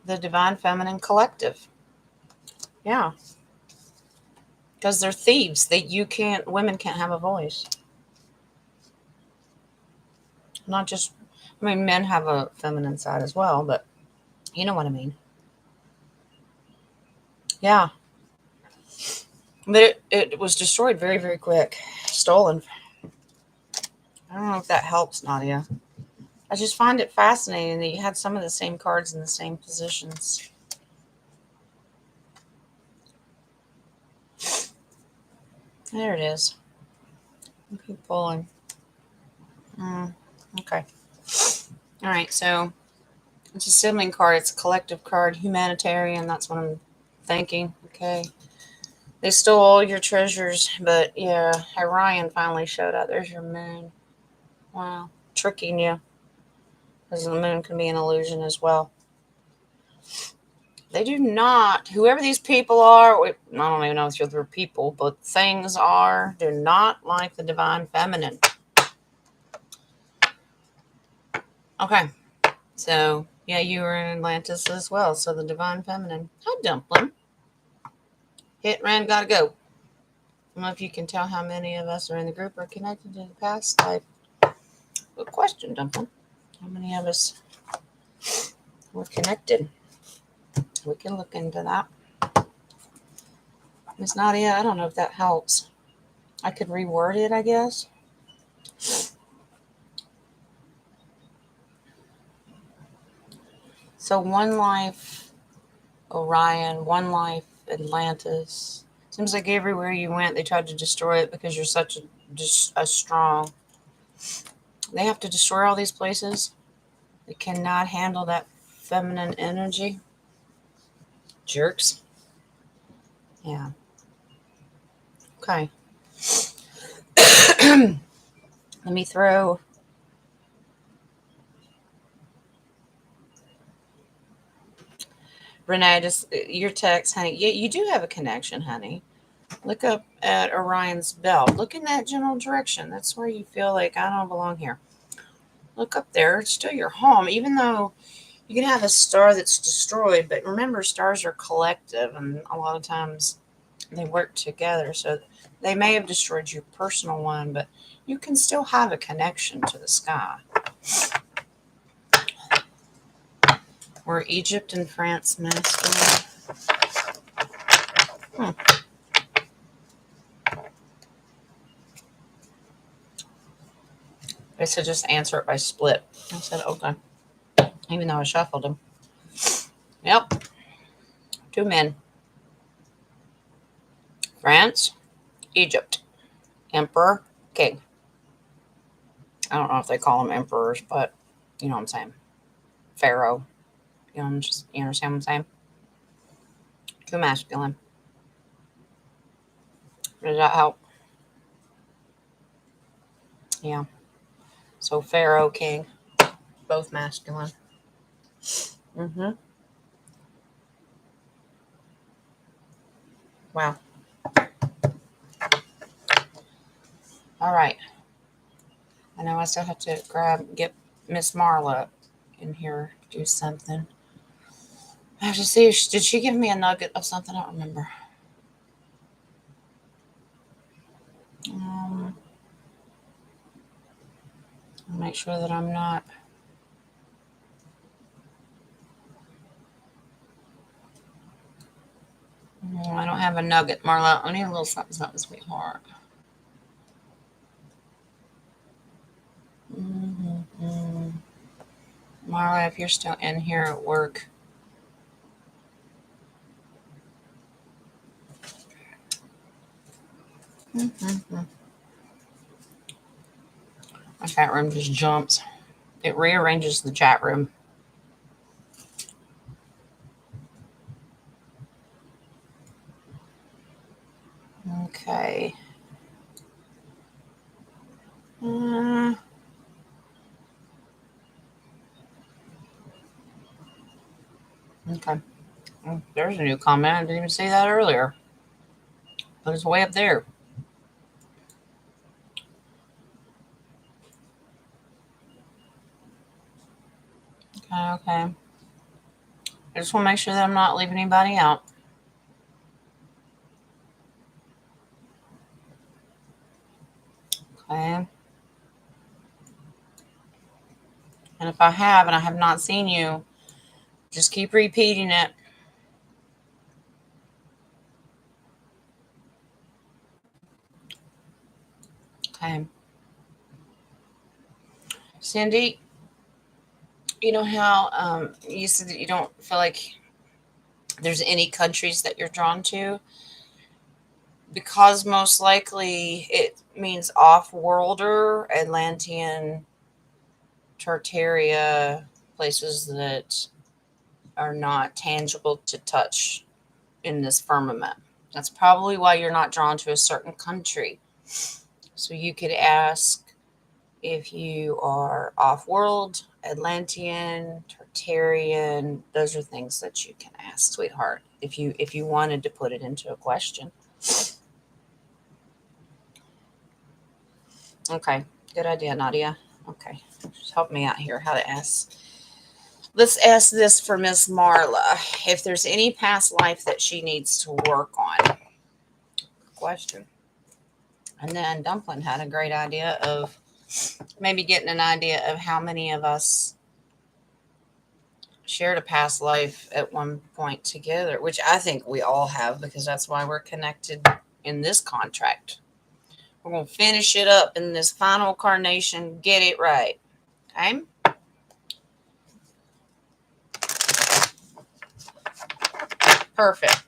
The divine feminine collective. Yeah. Because they're thieves. Women can't have a voice. Not just, men have a feminine side as well, but you know what I mean. Yeah. But it was destroyed very, very quick. Stolen. I don't know if that helps, Nadia. I just find it fascinating that you had some of the same cards in the same positions. There it is. I'll keep pulling. Okay. All right, so it's a sibling card. It's a collective card. Humanitarian, that's what I'm thinking. Okay. They stole all your treasures, but yeah, Orion finally showed up. There's your moon. Wow. Tricking you. Because the moon can be an illusion as well. They do not, whoever these people are, I don't even know if they're people, but things do not like the divine feminine. Okay. So, yeah, you were in Atlantis as well. So the divine feminine. Hi, Dumpling. Hit, ran, gotta go. I don't know if you can tell how many of us are in the group are connected to the past life. Good question, Dumpling. How many of us were connected? We can look into that. Miss Nadia, I don't know if that helps. I could reword it, I guess. So one life Orion, one life Atlantis. Seems like everywhere you went, they tried to destroy it because you're such a strong. They have to destroy all these places. They cannot handle that feminine energy. Jerks. Yeah. Okay. Let me throw. Renee, just your text, honey. Yeah, you do have a connection, honey. Look up at Orion's belt. Look in that general direction. That's where you feel like I don't belong here. Look up there. It's still your home, even though you can have a star that's destroyed. But remember, stars are collective, and a lot of times they work together. So they may have destroyed your personal one, but you can still have a connection to the sky. Were Egypt and France masculine? They said just answer it by split. I said, okay. Even though I shuffled them. Yep. 2 men. France, Egypt. Emperor, king. I don't know if they call them emperors, but you know what I'm saying. Pharaoh. You understand what I'm saying? 2 masculine. Does that help? Yeah. So Pharaoh, king. Both masculine. Wow. All right. I know I still have to get Miss Marla in here to do something. I have to see. Did she give me a nugget of something? I don't remember. Make sure that I'm not. I don't have a nugget, Marla. I need a little something, something, sweetheart. Mm-hmm. Marla, if you're still in here at work. Mm-hmm. My chat room just jumps. It rearranges the chat room. Okay. Okay. There's a new comment. I didn't even see that earlier. But it's way up there. Okay. I just want to make sure that I'm not leaving anybody out. Okay. And if I have and I have not seen you, just keep repeating it. Okay. Cindy, you know how you said that you don't feel like there's any countries that you're drawn to? Because most likely it means off-worlder, Atlantean, Tartaria, places that are not tangible to touch in this firmament. That's probably why you're not drawn to a certain country. So you could ask if you are off-world, Atlantean, Tartarian. Those are things that you can ask, sweetheart, if you wanted to put it into a question. Okay, good idea, Nadia. Okay, just help me out here how to ask. Let's ask this for Miss Marla. If there's any past life that she needs to work on. Question. And then Dumpling had a great idea of maybe getting an idea of how many of us shared a past life at one point together, which I think we all have because that's why we're connected in this contract. We're going to finish it up in this final carnation. Get it right. Okay? Perfect.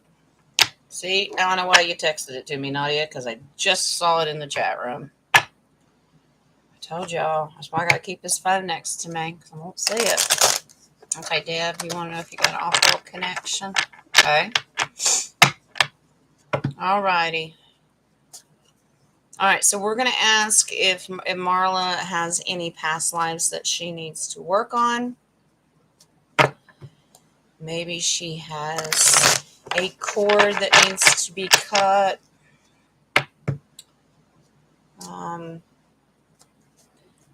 See, now I know why you texted it to me, Nadia, because I just saw it in the chat room. I told y'all. That's why I got to keep this phone next to me because I won't see it. Okay, Deb, you want to know if you got an off-world connection? Okay. All righty. All right, so we're going to ask if Marla has any past lives that she needs to work on. Maybe she has a cord that needs to be cut.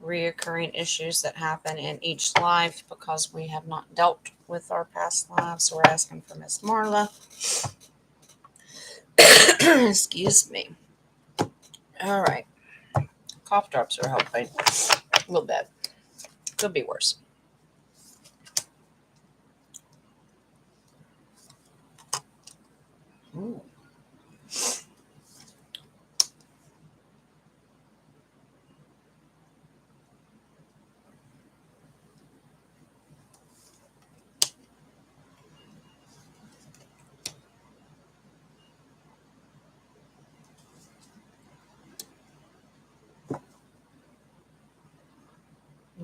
Reoccurring issues that happen in each life because we have not dealt with our past lives. So we're asking for Miss Marla. Excuse me. All right. Cough drops are helping a little bit. Could be worse. Ooh.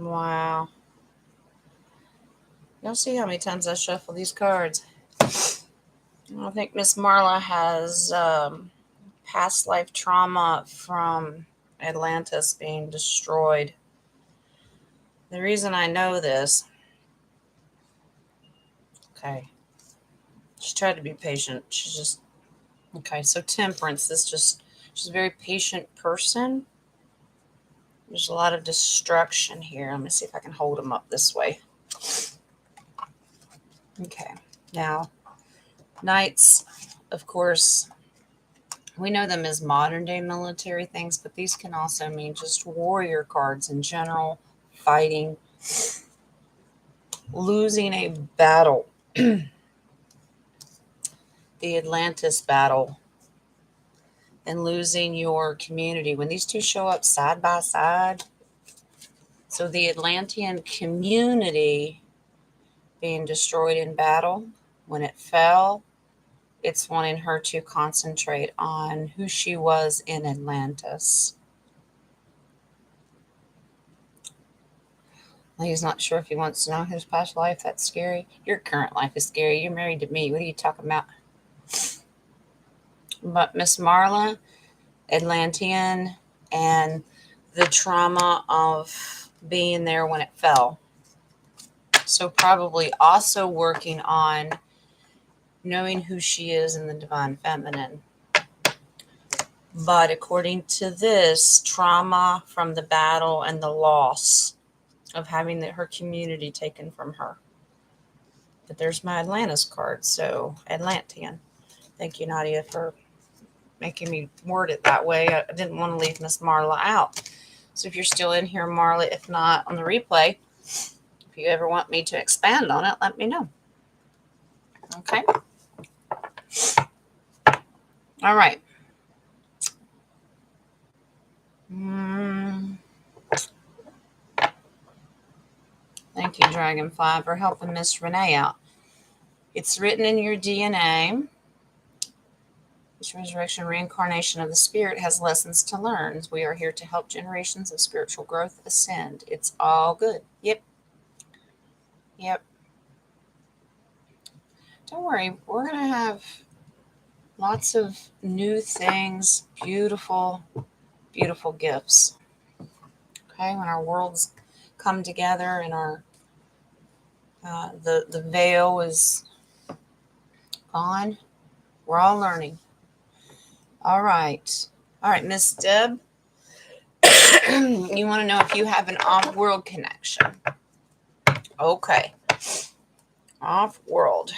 Wow. You'll see how many times I shuffle these cards. I think Miss Marla has past life trauma from Atlantis being destroyed. The reason I know this, okay, she tried to be patient. She's just, okay, so temperance, she's a very patient person. There's a lot of destruction here. Let me see if I can hold them up this way. Okay. Now, knights, of course, we know them as modern day military things, but these can also mean just warrior cards in general, fighting, losing a battle. The Atlantis battle, and losing your community. When these two show up side by side, so the Atlantean community being destroyed in battle, when it fell, it's wanting her to concentrate on who she was in Atlantis. He's not sure if he wants to know his past life. That's scary. Your current life is scary. You're married to me. What are you talking about? But Miss Marla, Atlantean, and the trauma of being there when it fell. So probably also working on knowing who she is in the divine feminine. But according to this, trauma from the battle and the loss of having her community taken from her. But there's my Atlantis card, so Atlantean. Thank you, Nadia, for making me word it that way. I didn't want to leave Miss Marla out. So if you're still in here, Marla, if not on the replay, if you ever want me to expand on it, let me know. Okay. All right. Thank you, Dragonfly, for helping Miss Renee out. It's written in your DNA. Each resurrection reincarnation of the spirit has lessons to learn. We are here to help generations of spiritual growth ascend. It's all good. Yep. Don't worry. We're going to have lots of new things, beautiful, beautiful gifts. Okay, when our worlds come together and our the veil is gone, we're all learning. All right, Miss Deb, you want to know if you have an off-world connection? Okay, off-world.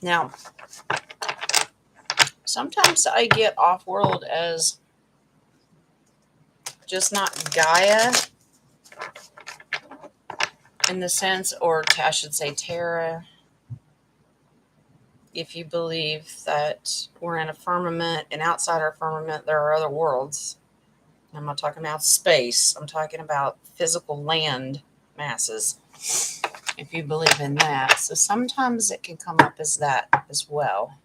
Now, sometimes I get off-world as just not Gaia in the sense, or I should say Terra, if you believe that we're in a firmament and outside our firmament there are other worlds. I'm not talking about space. I'm talking about physical land masses, if you believe in that. So sometimes it can come up as that as well.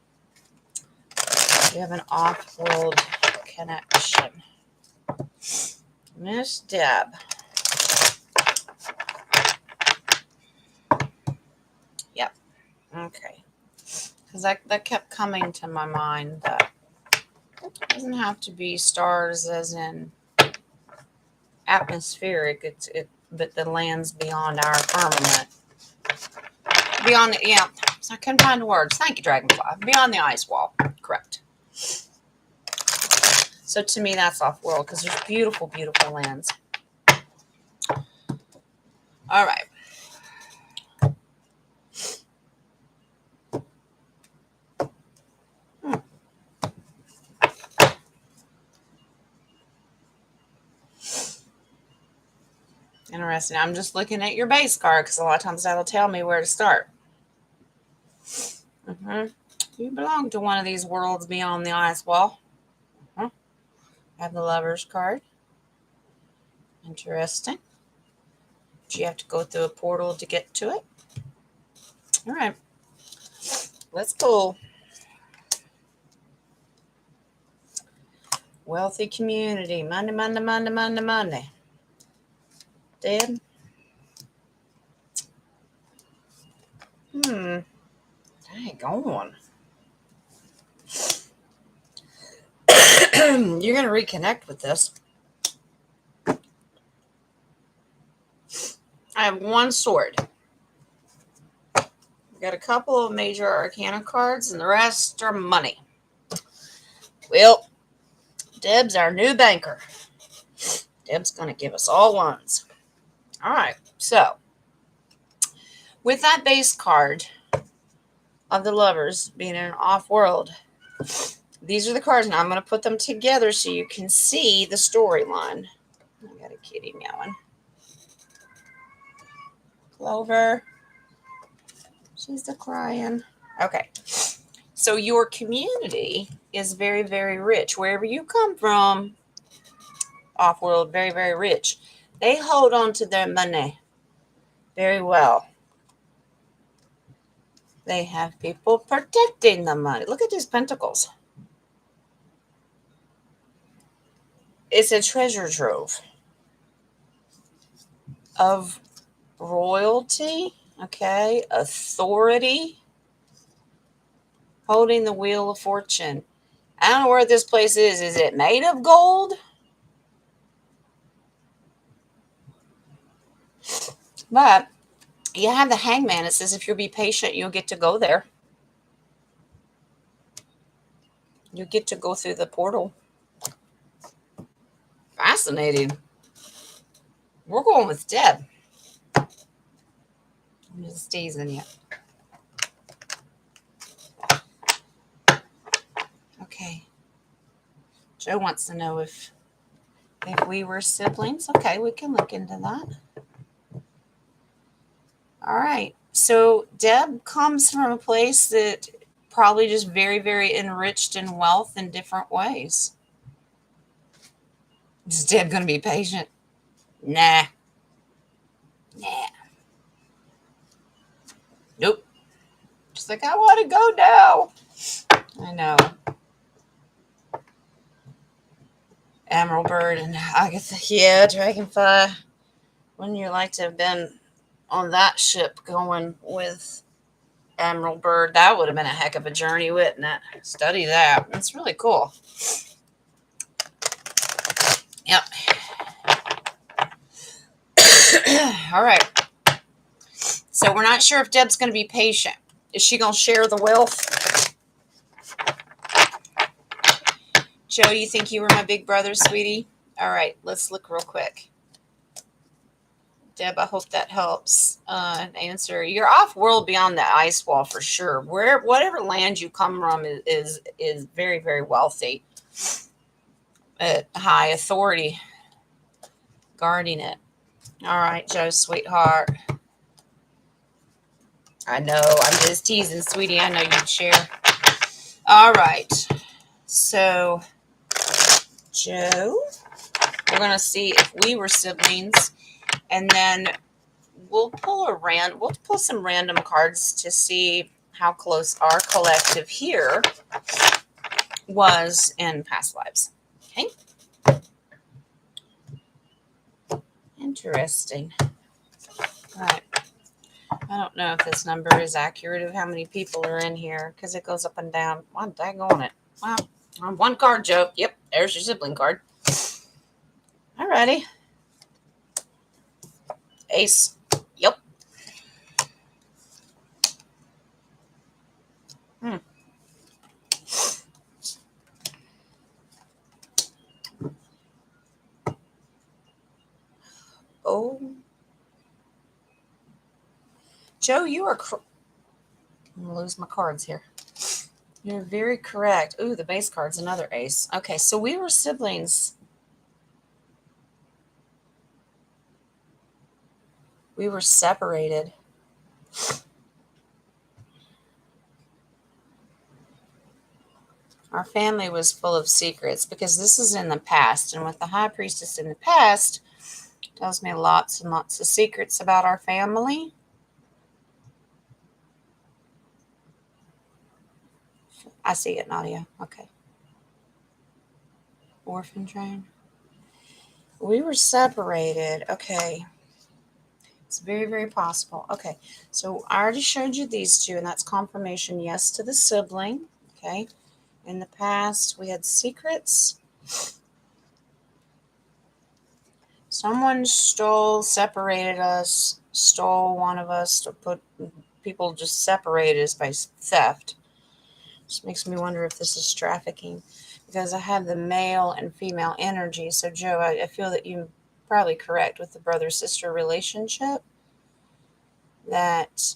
We have an off-world connection. Miss Deb. Yep. Okay. Because that kept coming to my mind, that it doesn't have to be stars as in atmospheric, but the lands beyond our firmament. Beyond, yeah, so I couldn't find the words. Thank you, Dragonfly. Beyond the ice wall. Correct. So to me, that's off-world because there's beautiful, beautiful lands. All right. Interesting. I'm just looking at your base card because a lot of times that'll tell me where to start. You belong to one of these worlds beyond the ice wall. I have the Lover's card. Interesting. But you have to go through a portal to get to it. All right. Let's pull. Wealthy community. Money, money, money, money, money. Dead. Dang on. You're going to reconnect with this. I have one sword. I've got a couple of major arcana cards, and the rest are money. Well, Deb's our new banker. Deb's going to give us all ones. All right, so with that base card, of the Lovers being in an off-world. These are the cards, and I'm going to put them together so you can see the storyline. I got a kitty meowing. Clover. She's the crying. Okay. So your community is very, very rich. Wherever you come from, off-world, very, very rich. They hold on to their money very well. They have people protecting the money. Look at these pentacles. It's a treasure trove of royalty, okay, authority, holding the wheel of fortune. I don't know where this place is. Is it made of gold? But you have the Hangman. It says if you'll be patient, you'll get to go there. You get to go through the portal. Fascinating. We're going with Deb. I'm just teasing you. Okay. Joe wants to know if we were siblings. Okay, we can look into that. All right. So Deb comes from a place that probably just very, very enriched in wealth in different ways. Is Deb going to be patient? Nah. Nope. She's like, I want to go now. I know. Emerald Bird and Agatha. Yeah, Dragonfly. Wouldn't you like to have been on that ship going with Emerald Bird? That would have been a heck of a journey, wouldn't it? Study that. It's really cool. Yep. All right. So we're not sure if Deb's going to be patient. Is she going to share the wealth? Joe, you think you were my big brother, sweetie? All right, let's look real quick. Deb, I hope that helps answer. You're off-world beyond the ice wall for sure. Whatever land you come from is very, very wealthy. High authority guarding it. All right, Joe, sweetheart. I know, I'm just teasing, sweetie. I know you'd share. All right. So, Joe, we're going to see if we were siblings. And then we'll pull some random cards to see how close our collective here was in past lives. Okay. Interesting. All right. I don't know if this number is accurate of how many people are in here because it goes up and down. Wow, daggone it. Wow. One card, Joe. Yep, there's your sibling card. All righty. Ace. Yep. Oh. Joe, you are... I'm going to lose my cards here. You're very correct. Ooh, the base card's another ace. Okay, so we were siblings. We were separated. Our family was full of secrets because this is in the past. And with the High Priestess in the past, tells me lots and lots of secrets about our family. I see it, Nadia. Okay. Orphan train. We were separated. Okay. It's very, very possible. Okay. So I already showed you these two, and that's confirmation yes to the sibling. Okay. In the past, we had secrets. Someone separated us, stole one of us, to put people just separated us by theft. Just makes me wonder if this is trafficking because I have the male and female energy. So, Joe, I feel that you're probably correct with the brother-sister relationship that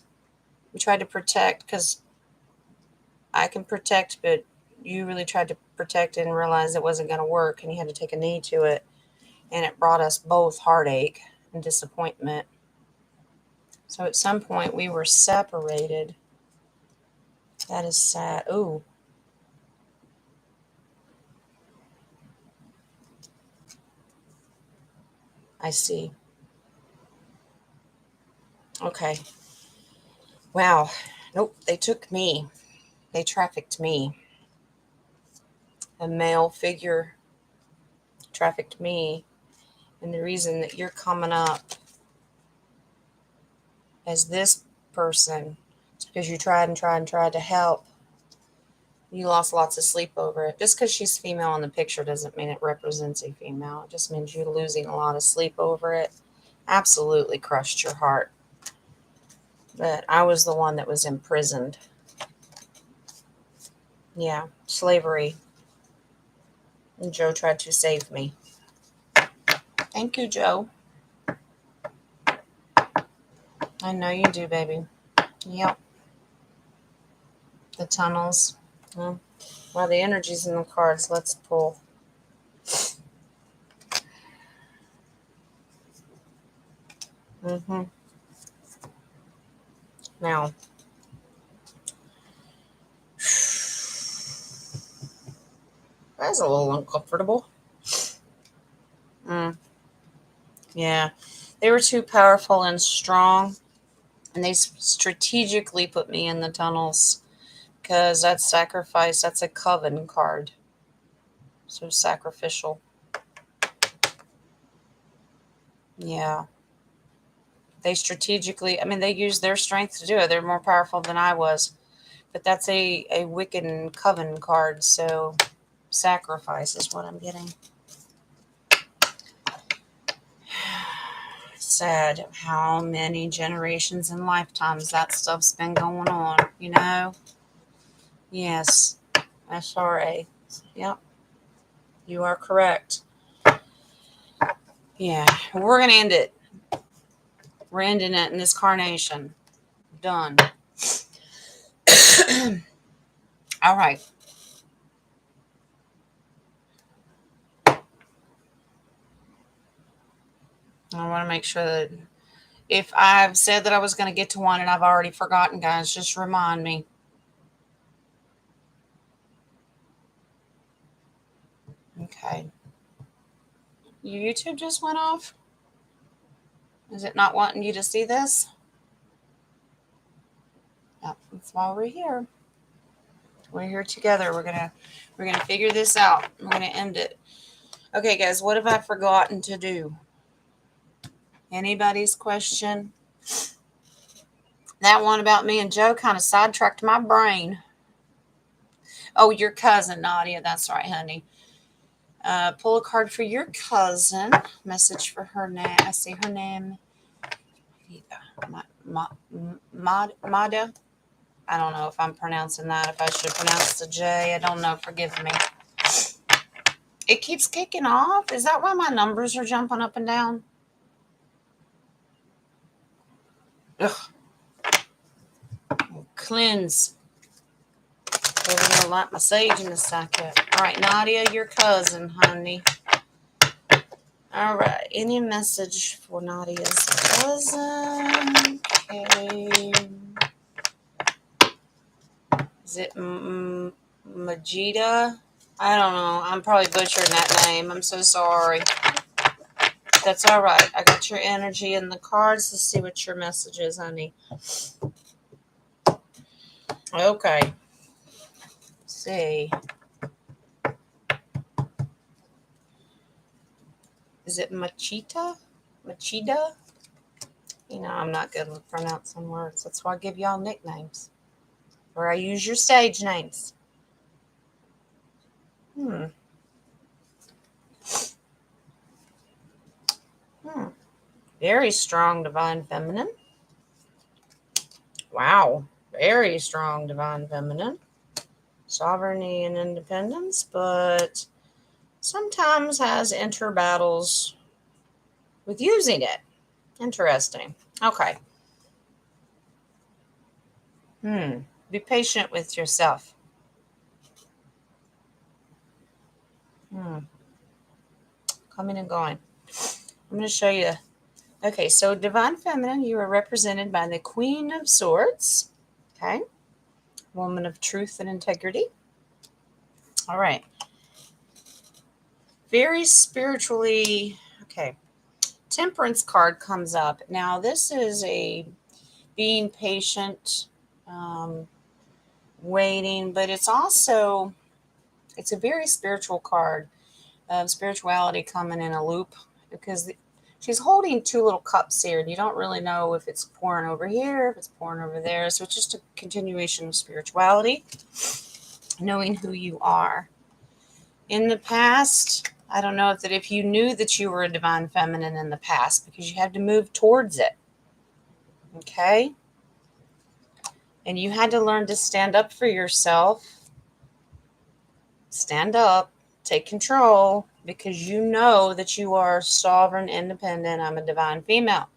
we tried to protect because I can protect, but you really tried to protect it and realized it wasn't going to work, and you had to take a knee to it, and it brought us both heartache and disappointment. So at some point we were separated. That is sad. Ooh. I see. Okay. Wow. Nope. They took me. They trafficked me. A male figure trafficked me. And the reason that you're coming up as this person is because you tried and tried and tried to help. You lost lots of sleep over it. Just because she's female in the picture doesn't mean it represents a female. It just means you're losing a lot of sleep over it. Absolutely crushed your heart. But I was the one that was imprisoned. Yeah, slavery. And Joe tried to save me. Thank you, Joe. I know you do, baby. Yep. The tunnels. Well, while the energy's in the cards, let's pull. Now, that's a little uncomfortable. Yeah. They were too powerful and strong, and they strategically put me in the tunnels because that's sacrifice. That's a coven card. So sacrificial. Yeah. They strategically, I mean, they used their strength to do it. They're more powerful than I was. But that's a Wiccan coven card, so sacrifice is what I'm getting. Sad how many generations and lifetimes that stuff's been going on, you know? Yes. SRA. Yep. You are correct. Yeah. We're going to end it. We're ending it in this carnation. Done. All right. I want to make sure that if I've said that I was going to get to one and I've already forgotten, guys, just remind me. Okay. Your YouTube just went off? Is it not wanting you to see this? Yep, that's why we're here. We're here together. We're gonna figure this out. We're gonna end it. Okay, guys, what have I forgotten to do? Anybody's question? That one about me and Joe kind of sidetracked my brain. Oh, your cousin, Nadia. That's right, honey. Pull a card for your cousin. Message for her name. I see her name. Mada. I don't know if I'm pronouncing that. If I should pronounce the J, I don't know. Forgive me. It keeps kicking off. Is that why my numbers are jumping up and down? Ugh. Cleanse. We're going to light my sage in a second. All right, Nadia, your cousin, honey. All right, any message for Nadia's cousin? Okay. Is it Majida? I don't know. I'm probably butchering that name. I'm so sorry. That's all right. I got your energy in the cards. Let's see what your message is, honey. Okay. Let's see. Is it Machida? Machida? You know, I'm not good with pronouncing words. That's why I give y'all nicknames. Or I use your stage names. Very strong divine feminine. Wow. Very strong divine feminine. Sovereignty and independence, but sometimes has inter battles with using it. Interesting. Okay. Be patient with yourself. Coming and going. I'm going to show you. Okay, so Divine Feminine, you are represented by the Queen of Swords. Okay. Woman of truth and integrity. All right. Very spiritually. Okay. Temperance card comes up. Now, this is a being patient, waiting, but it's also, it's a very spiritual card. Spirituality coming in a loop because she's holding two little cups here, and you don't really know if it's pouring over here, if it's pouring over there. So it's just a continuation of spirituality, knowing who you are. In the past, I don't know if you knew that you were a divine feminine in the past because you had to move towards it. Okay? And you had to learn to stand up for yourself. Stand up, take control, because you know that you are sovereign, independent. I'm a divine female.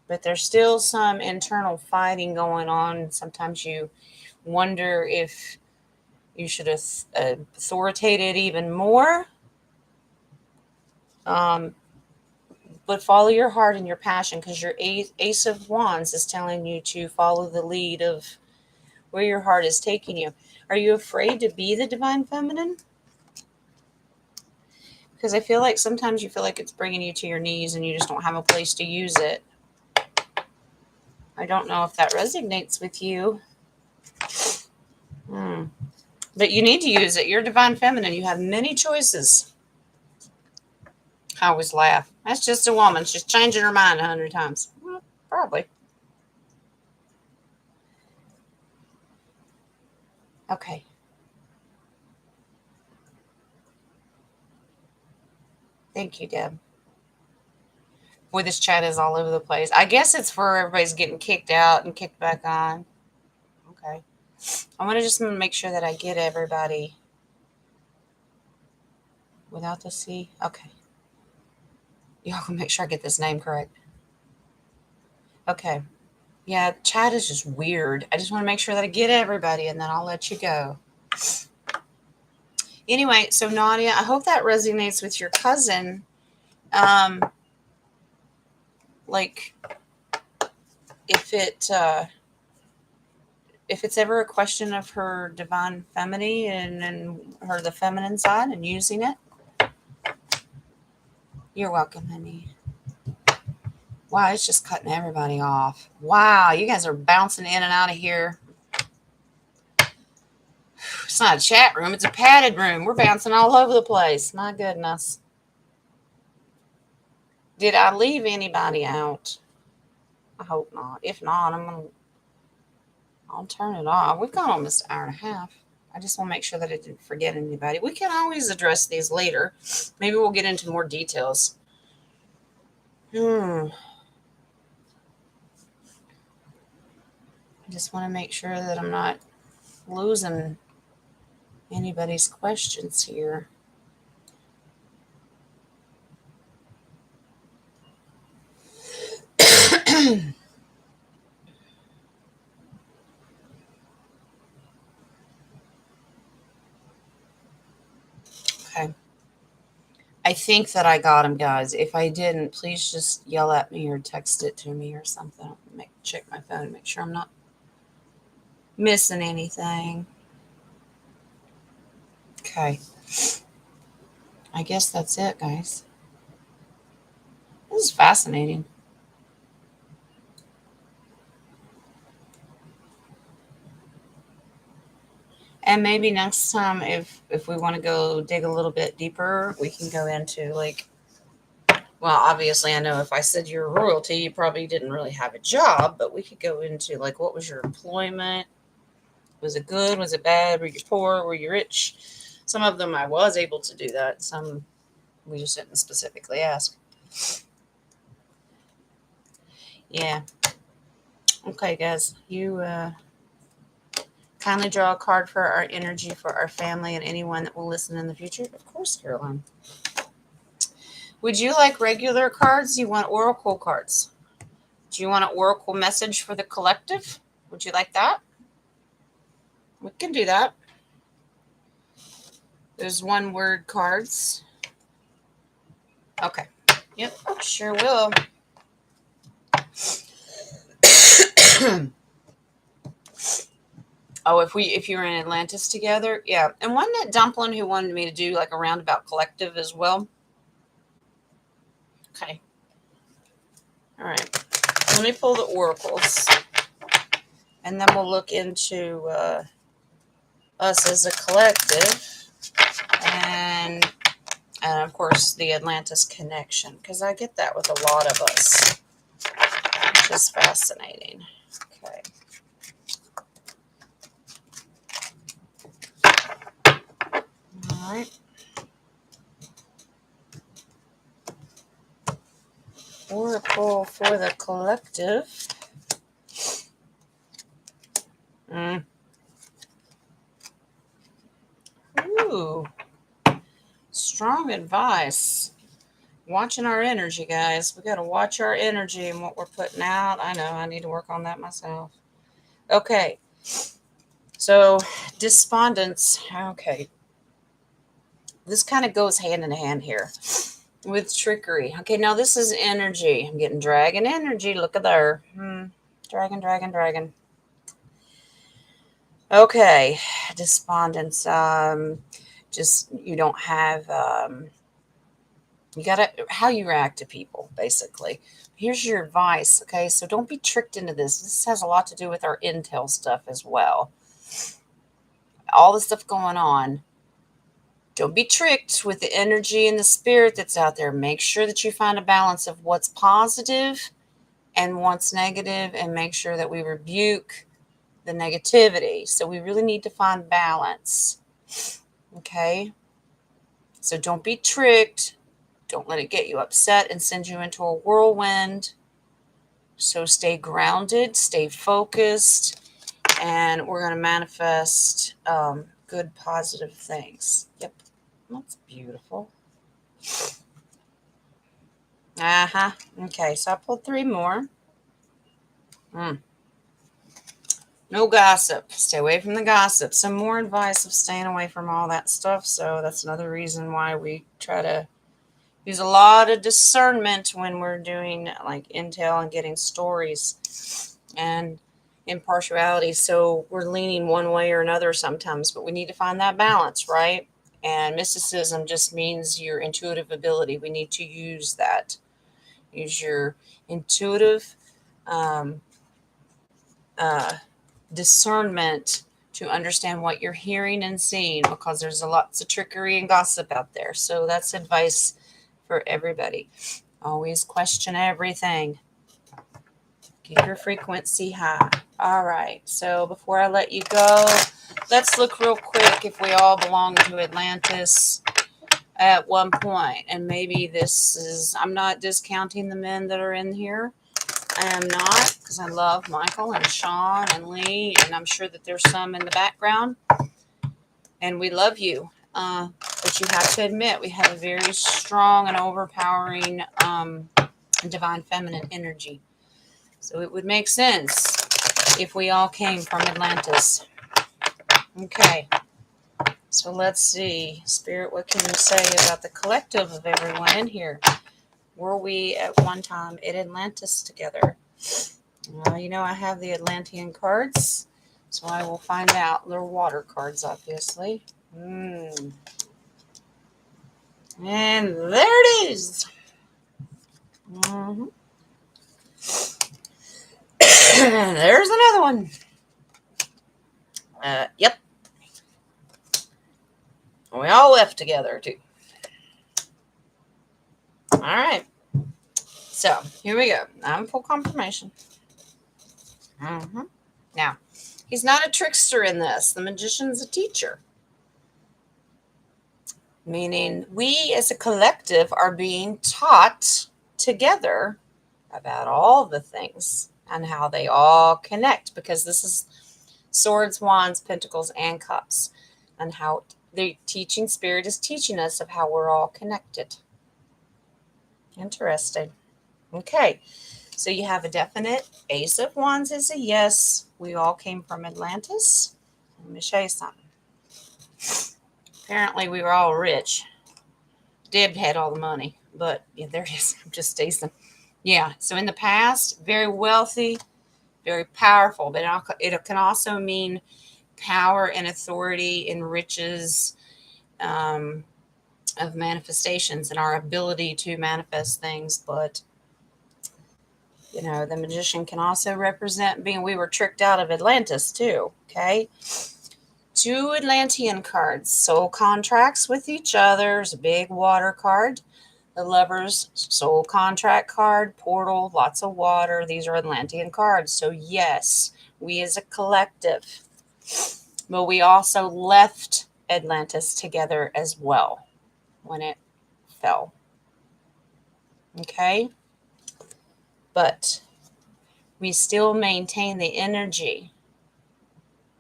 But there's still some internal fighting going on. Sometimes you wonder if you should have authoritated even more. But follow your heart and your passion, because your Ace of Wands is telling you to follow the lead of where your heart is taking you. Are you afraid to be the divine feminine? Because I feel like sometimes you feel like it's bringing you to your knees and you just don't have a place to use it. I don't know if that resonates with you. But you need to use it. You're divine feminine. You have many choices. I always laugh. That's just a woman. She's changing her mind 100 times. Well, probably. Okay. Thank you, Deb. Boy, this chat is all over the place. I guess it's for everybody's getting kicked out and kicked back on. Okay. I'm going to just make sure that I get everybody without the C. Okay. Y'all can make sure I get this name correct. Okay. Yeah, chat is just weird. I just want to make sure that I get everybody, and then I'll let you go. Anyway, so Nadia, I hope that resonates with your cousin. Like, if it's ever a question of her divine feminine and her the feminine side and using it. You're welcome, honey. Wow, it's just cutting everybody off. Wow, you guys are bouncing in and out of here. It's not a chat room, it's a padded room. We're bouncing all over the place. My goodness. Did I leave anybody out? I hope not. If not, I'll turn it off. We've gone almost an hour and a half. I just want to make sure that I didn't forget anybody. We can always address these later. Maybe we'll get into more details. I just want to make sure that I'm not losing anybody's questions here. Okay. I think that I got them, guys. If I didn't, please just yell at me or text it to me or something. Check my phone, make sure I'm not missing anything. Okay. I guess that's it, guys. This is fascinating. And maybe next time, if we want to go dig a little bit deeper, we can go into like, well, obviously I know if I said you're royalty, you probably didn't really have a job, but we could go into like, what was your employment? Was it good? Was it bad? Were you poor? Were you rich? Some of them I was able to do that. Some we just didn't specifically ask. Yeah. Okay, guys. You kindly draw a card for our energy for our family and anyone that will listen in the future. Of course, Caroline. Would you like regular cards? Do you want oracle cards? Do you want an oracle message for the collective? Would you like that? We can do that. those one word cards? Okay. Yep, sure will. Oh, if you were in Atlantis together, yeah. And wasn't it Dumpling who wanted me to do like a roundabout collective as well? Okay. All right. Let me pull the oracles, and then we'll look into us as a collective, and of course the Atlantis connection, because I get that with a lot of us, which is fascinating. Okay. All right. Oracle for the collective. Ooh. Strong advice. Watching our energy, guys. We got to watch our energy and what we're putting out. I know I need to work on that myself. Okay. So, despondence. Okay. This kind of goes hand in hand here with trickery. Okay, now this is energy. I'm getting dragon energy. Look at there. Dragon. Okay. Despondence. Just you don't have you gotta how you react to people, basically. Here's your advice. Okay, so don't be tricked into this. This has a lot to do with our intel stuff as well. All the stuff going on. Don't be tricked with the energy and the spirit that's out there. Make sure that you find a balance of what's positive and what's negative, and make sure that we rebuke the negativity. So we really need to find balance. Okay, so don't be tricked. Don't let it get you upset and send you into a whirlwind. So stay grounded, stay focused, and we're going to manifest good, positive things. Yep, that's beautiful. Okay, so I pulled 3 more. No gossip. Stay away from the gossip. Some more advice of staying away from all that stuff. So that's another reason why we try to use a lot of discernment when we're doing like intel and getting stories and impartiality. So we're leaning one way or another sometimes, but we need to find that balance, right? And mysticism just means your intuitive ability. We need to use that. Use your intuitive discernment to understand what you're hearing and seeing, because there's lots of trickery and gossip out there. So that's advice for everybody. Always question everything. Keep your frequency high. All right. So before I let you go, let's look real quick if we all belong to Atlantis at one point. And maybe this is, I'm not discounting the men that are in here. I am not, because I love Michael and Sean and Lee, and I'm sure that there's some in the background. And we love you. But you have to admit, we have a very strong and overpowering divine feminine energy. So it would make sense if we all came from Atlantis. Okay. So let's see. Spirit, what can you say about the collective of everyone in here? Were we at one time in Atlantis together? You know, I have the Atlantean cards, so I will find out. They're water cards, obviously. And there it is. There's another one. Yep. We all left together, too. All right. So, here we go. I'm full confirmation. Now, he's not a trickster in this. The magician's a teacher. Meaning, we as a collective are being taught together about all the things and how they all connect, because this is swords, wands, pentacles, and cups, and how the teaching spirit is teaching us of how we're all connected. Interesting. Okay, so you have a definite Ace of Wands is a yes. We all came from Atlantis. Let me show you something. Apparently we were all rich. Deb had all the money, but yeah, there it is. I'm just teasing. Yeah, so in the past, very wealthy, very powerful, but it can also mean power and authority and riches, um, of manifestations and our ability to manifest things. But the magician can also represent being, we were tricked out of Atlantis too. Okay. Two Atlantean cards, soul contracts with each other. There's a big water card. The Lover's soul contract card, portal, lots of water. These are Atlantean cards. So yes, we as a collective, but we also left Atlantis together as well when it fell. Okay? But we still maintain the energy,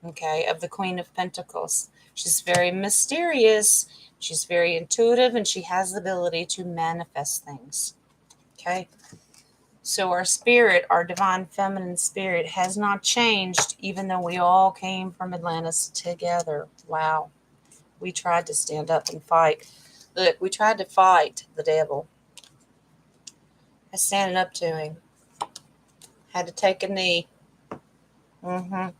okay, of the Queen of Pentacles. She's very mysterious. She's very intuitive, and she has the ability to manifest things. Okay? So our spirit, our divine feminine spirit, has not changed, even though we all came from Atlantis together. Wow. We tried to stand up and fight. Look, we tried to fight the devil. I standing up to him. Had to take a knee. Well,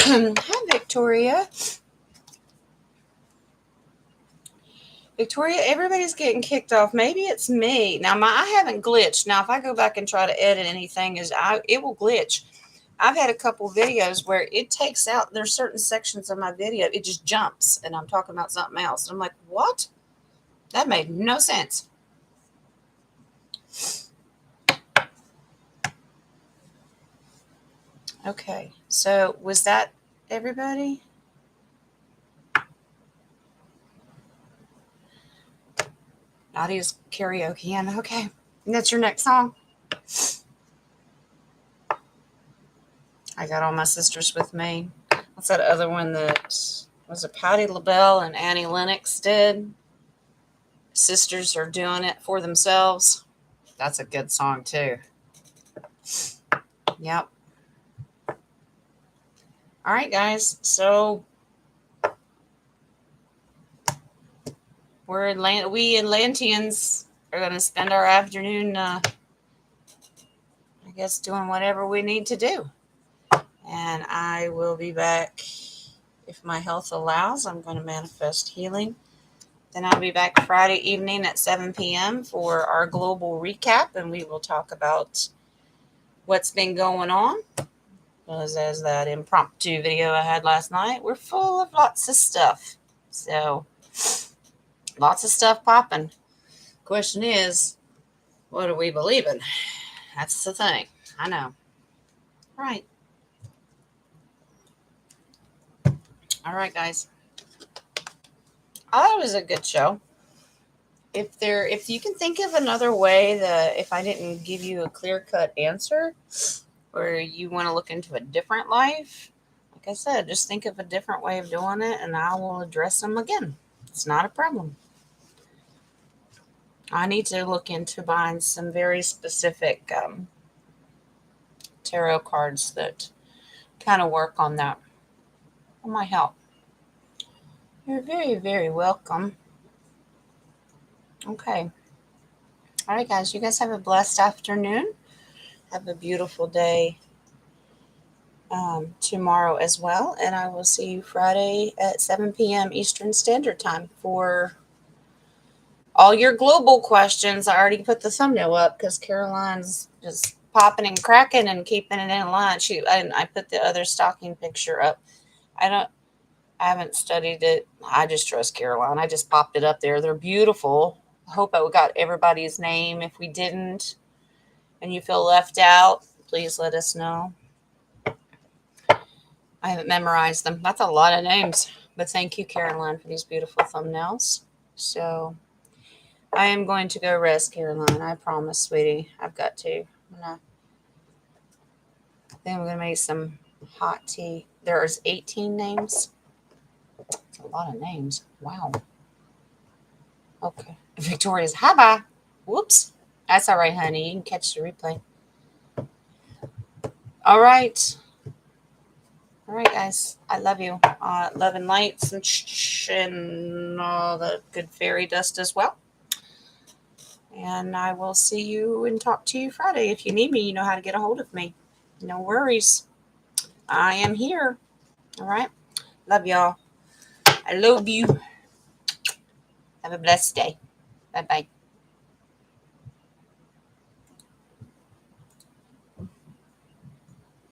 hi, Victoria. Victoria, everybody's getting kicked off. Maybe it's me. Now, I haven't glitched. Now, if I go back and try to edit anything, it will glitch. I've had a couple videos where it takes out, there's certain sections of my video, it just jumps, and I'm talking about something else. And I'm like, what? That made no sense. Okay, so was that everybody? Nadia's karaoke, and okay, and that's your next song. I got all my sisters with me. What's that other one that was it? Patti LaBelle and Annie Lennox did? Sisters are doing it for themselves. That's a good song too. Yep. All right, guys. So we Atlanteans are going to spend our afternoon, I guess, doing whatever we need to do. And I will be back if my health allows. I'm going to manifest healing. Then I'll be back Friday evening at 7 p.m. for our global recap, and we will talk about what's been going on. Because as that impromptu video I had last night, we're full of lots of stuff. So, lots of stuff popping. Question is, what do we believe in? That's the thing. I know. Right. All right, guys. I thought it was a good show. If you can think of another way that if I didn't give you a clear-cut answer, or you want to look into a different life, like I said, just think of a different way of doing it, and I will address them again. It's not a problem. I need to look into buying some very specific tarot cards that kind of work on that. It might help. You're very, very welcome. Okay. All right, guys. You guys have a blessed afternoon. Have a beautiful day tomorrow as well. And I will see you Friday at 7 p.m. Eastern Standard Time for all your global questions. I already put the thumbnail up because Caroline's just popping and cracking and keeping it in line. I put the other stocking picture up. I haven't studied it. I just trust Caroline. I just popped it up there. They're beautiful. I hope I got everybody's name. If we didn't and you feel left out, please let us know. I haven't memorized them. That's a lot of names. But thank you, Caroline, for these beautiful thumbnails. So I am going to go rest, Caroline. I promise, sweetie. I've got to. Then we're going to make some hot tea. There's 18 names. That's a lot of names. Wow. Okay. Victoria's hi-bye. Whoops. That's all right, honey. You can catch the replay. All right. All right, guys. I love you. Love and lights and all the good fairy dust as well. And I will see you and talk to you Friday. If you need me, you know how to get a hold of me. No worries. I am here. All right. Love y'all. I love you. Have a blessed day. Bye-bye.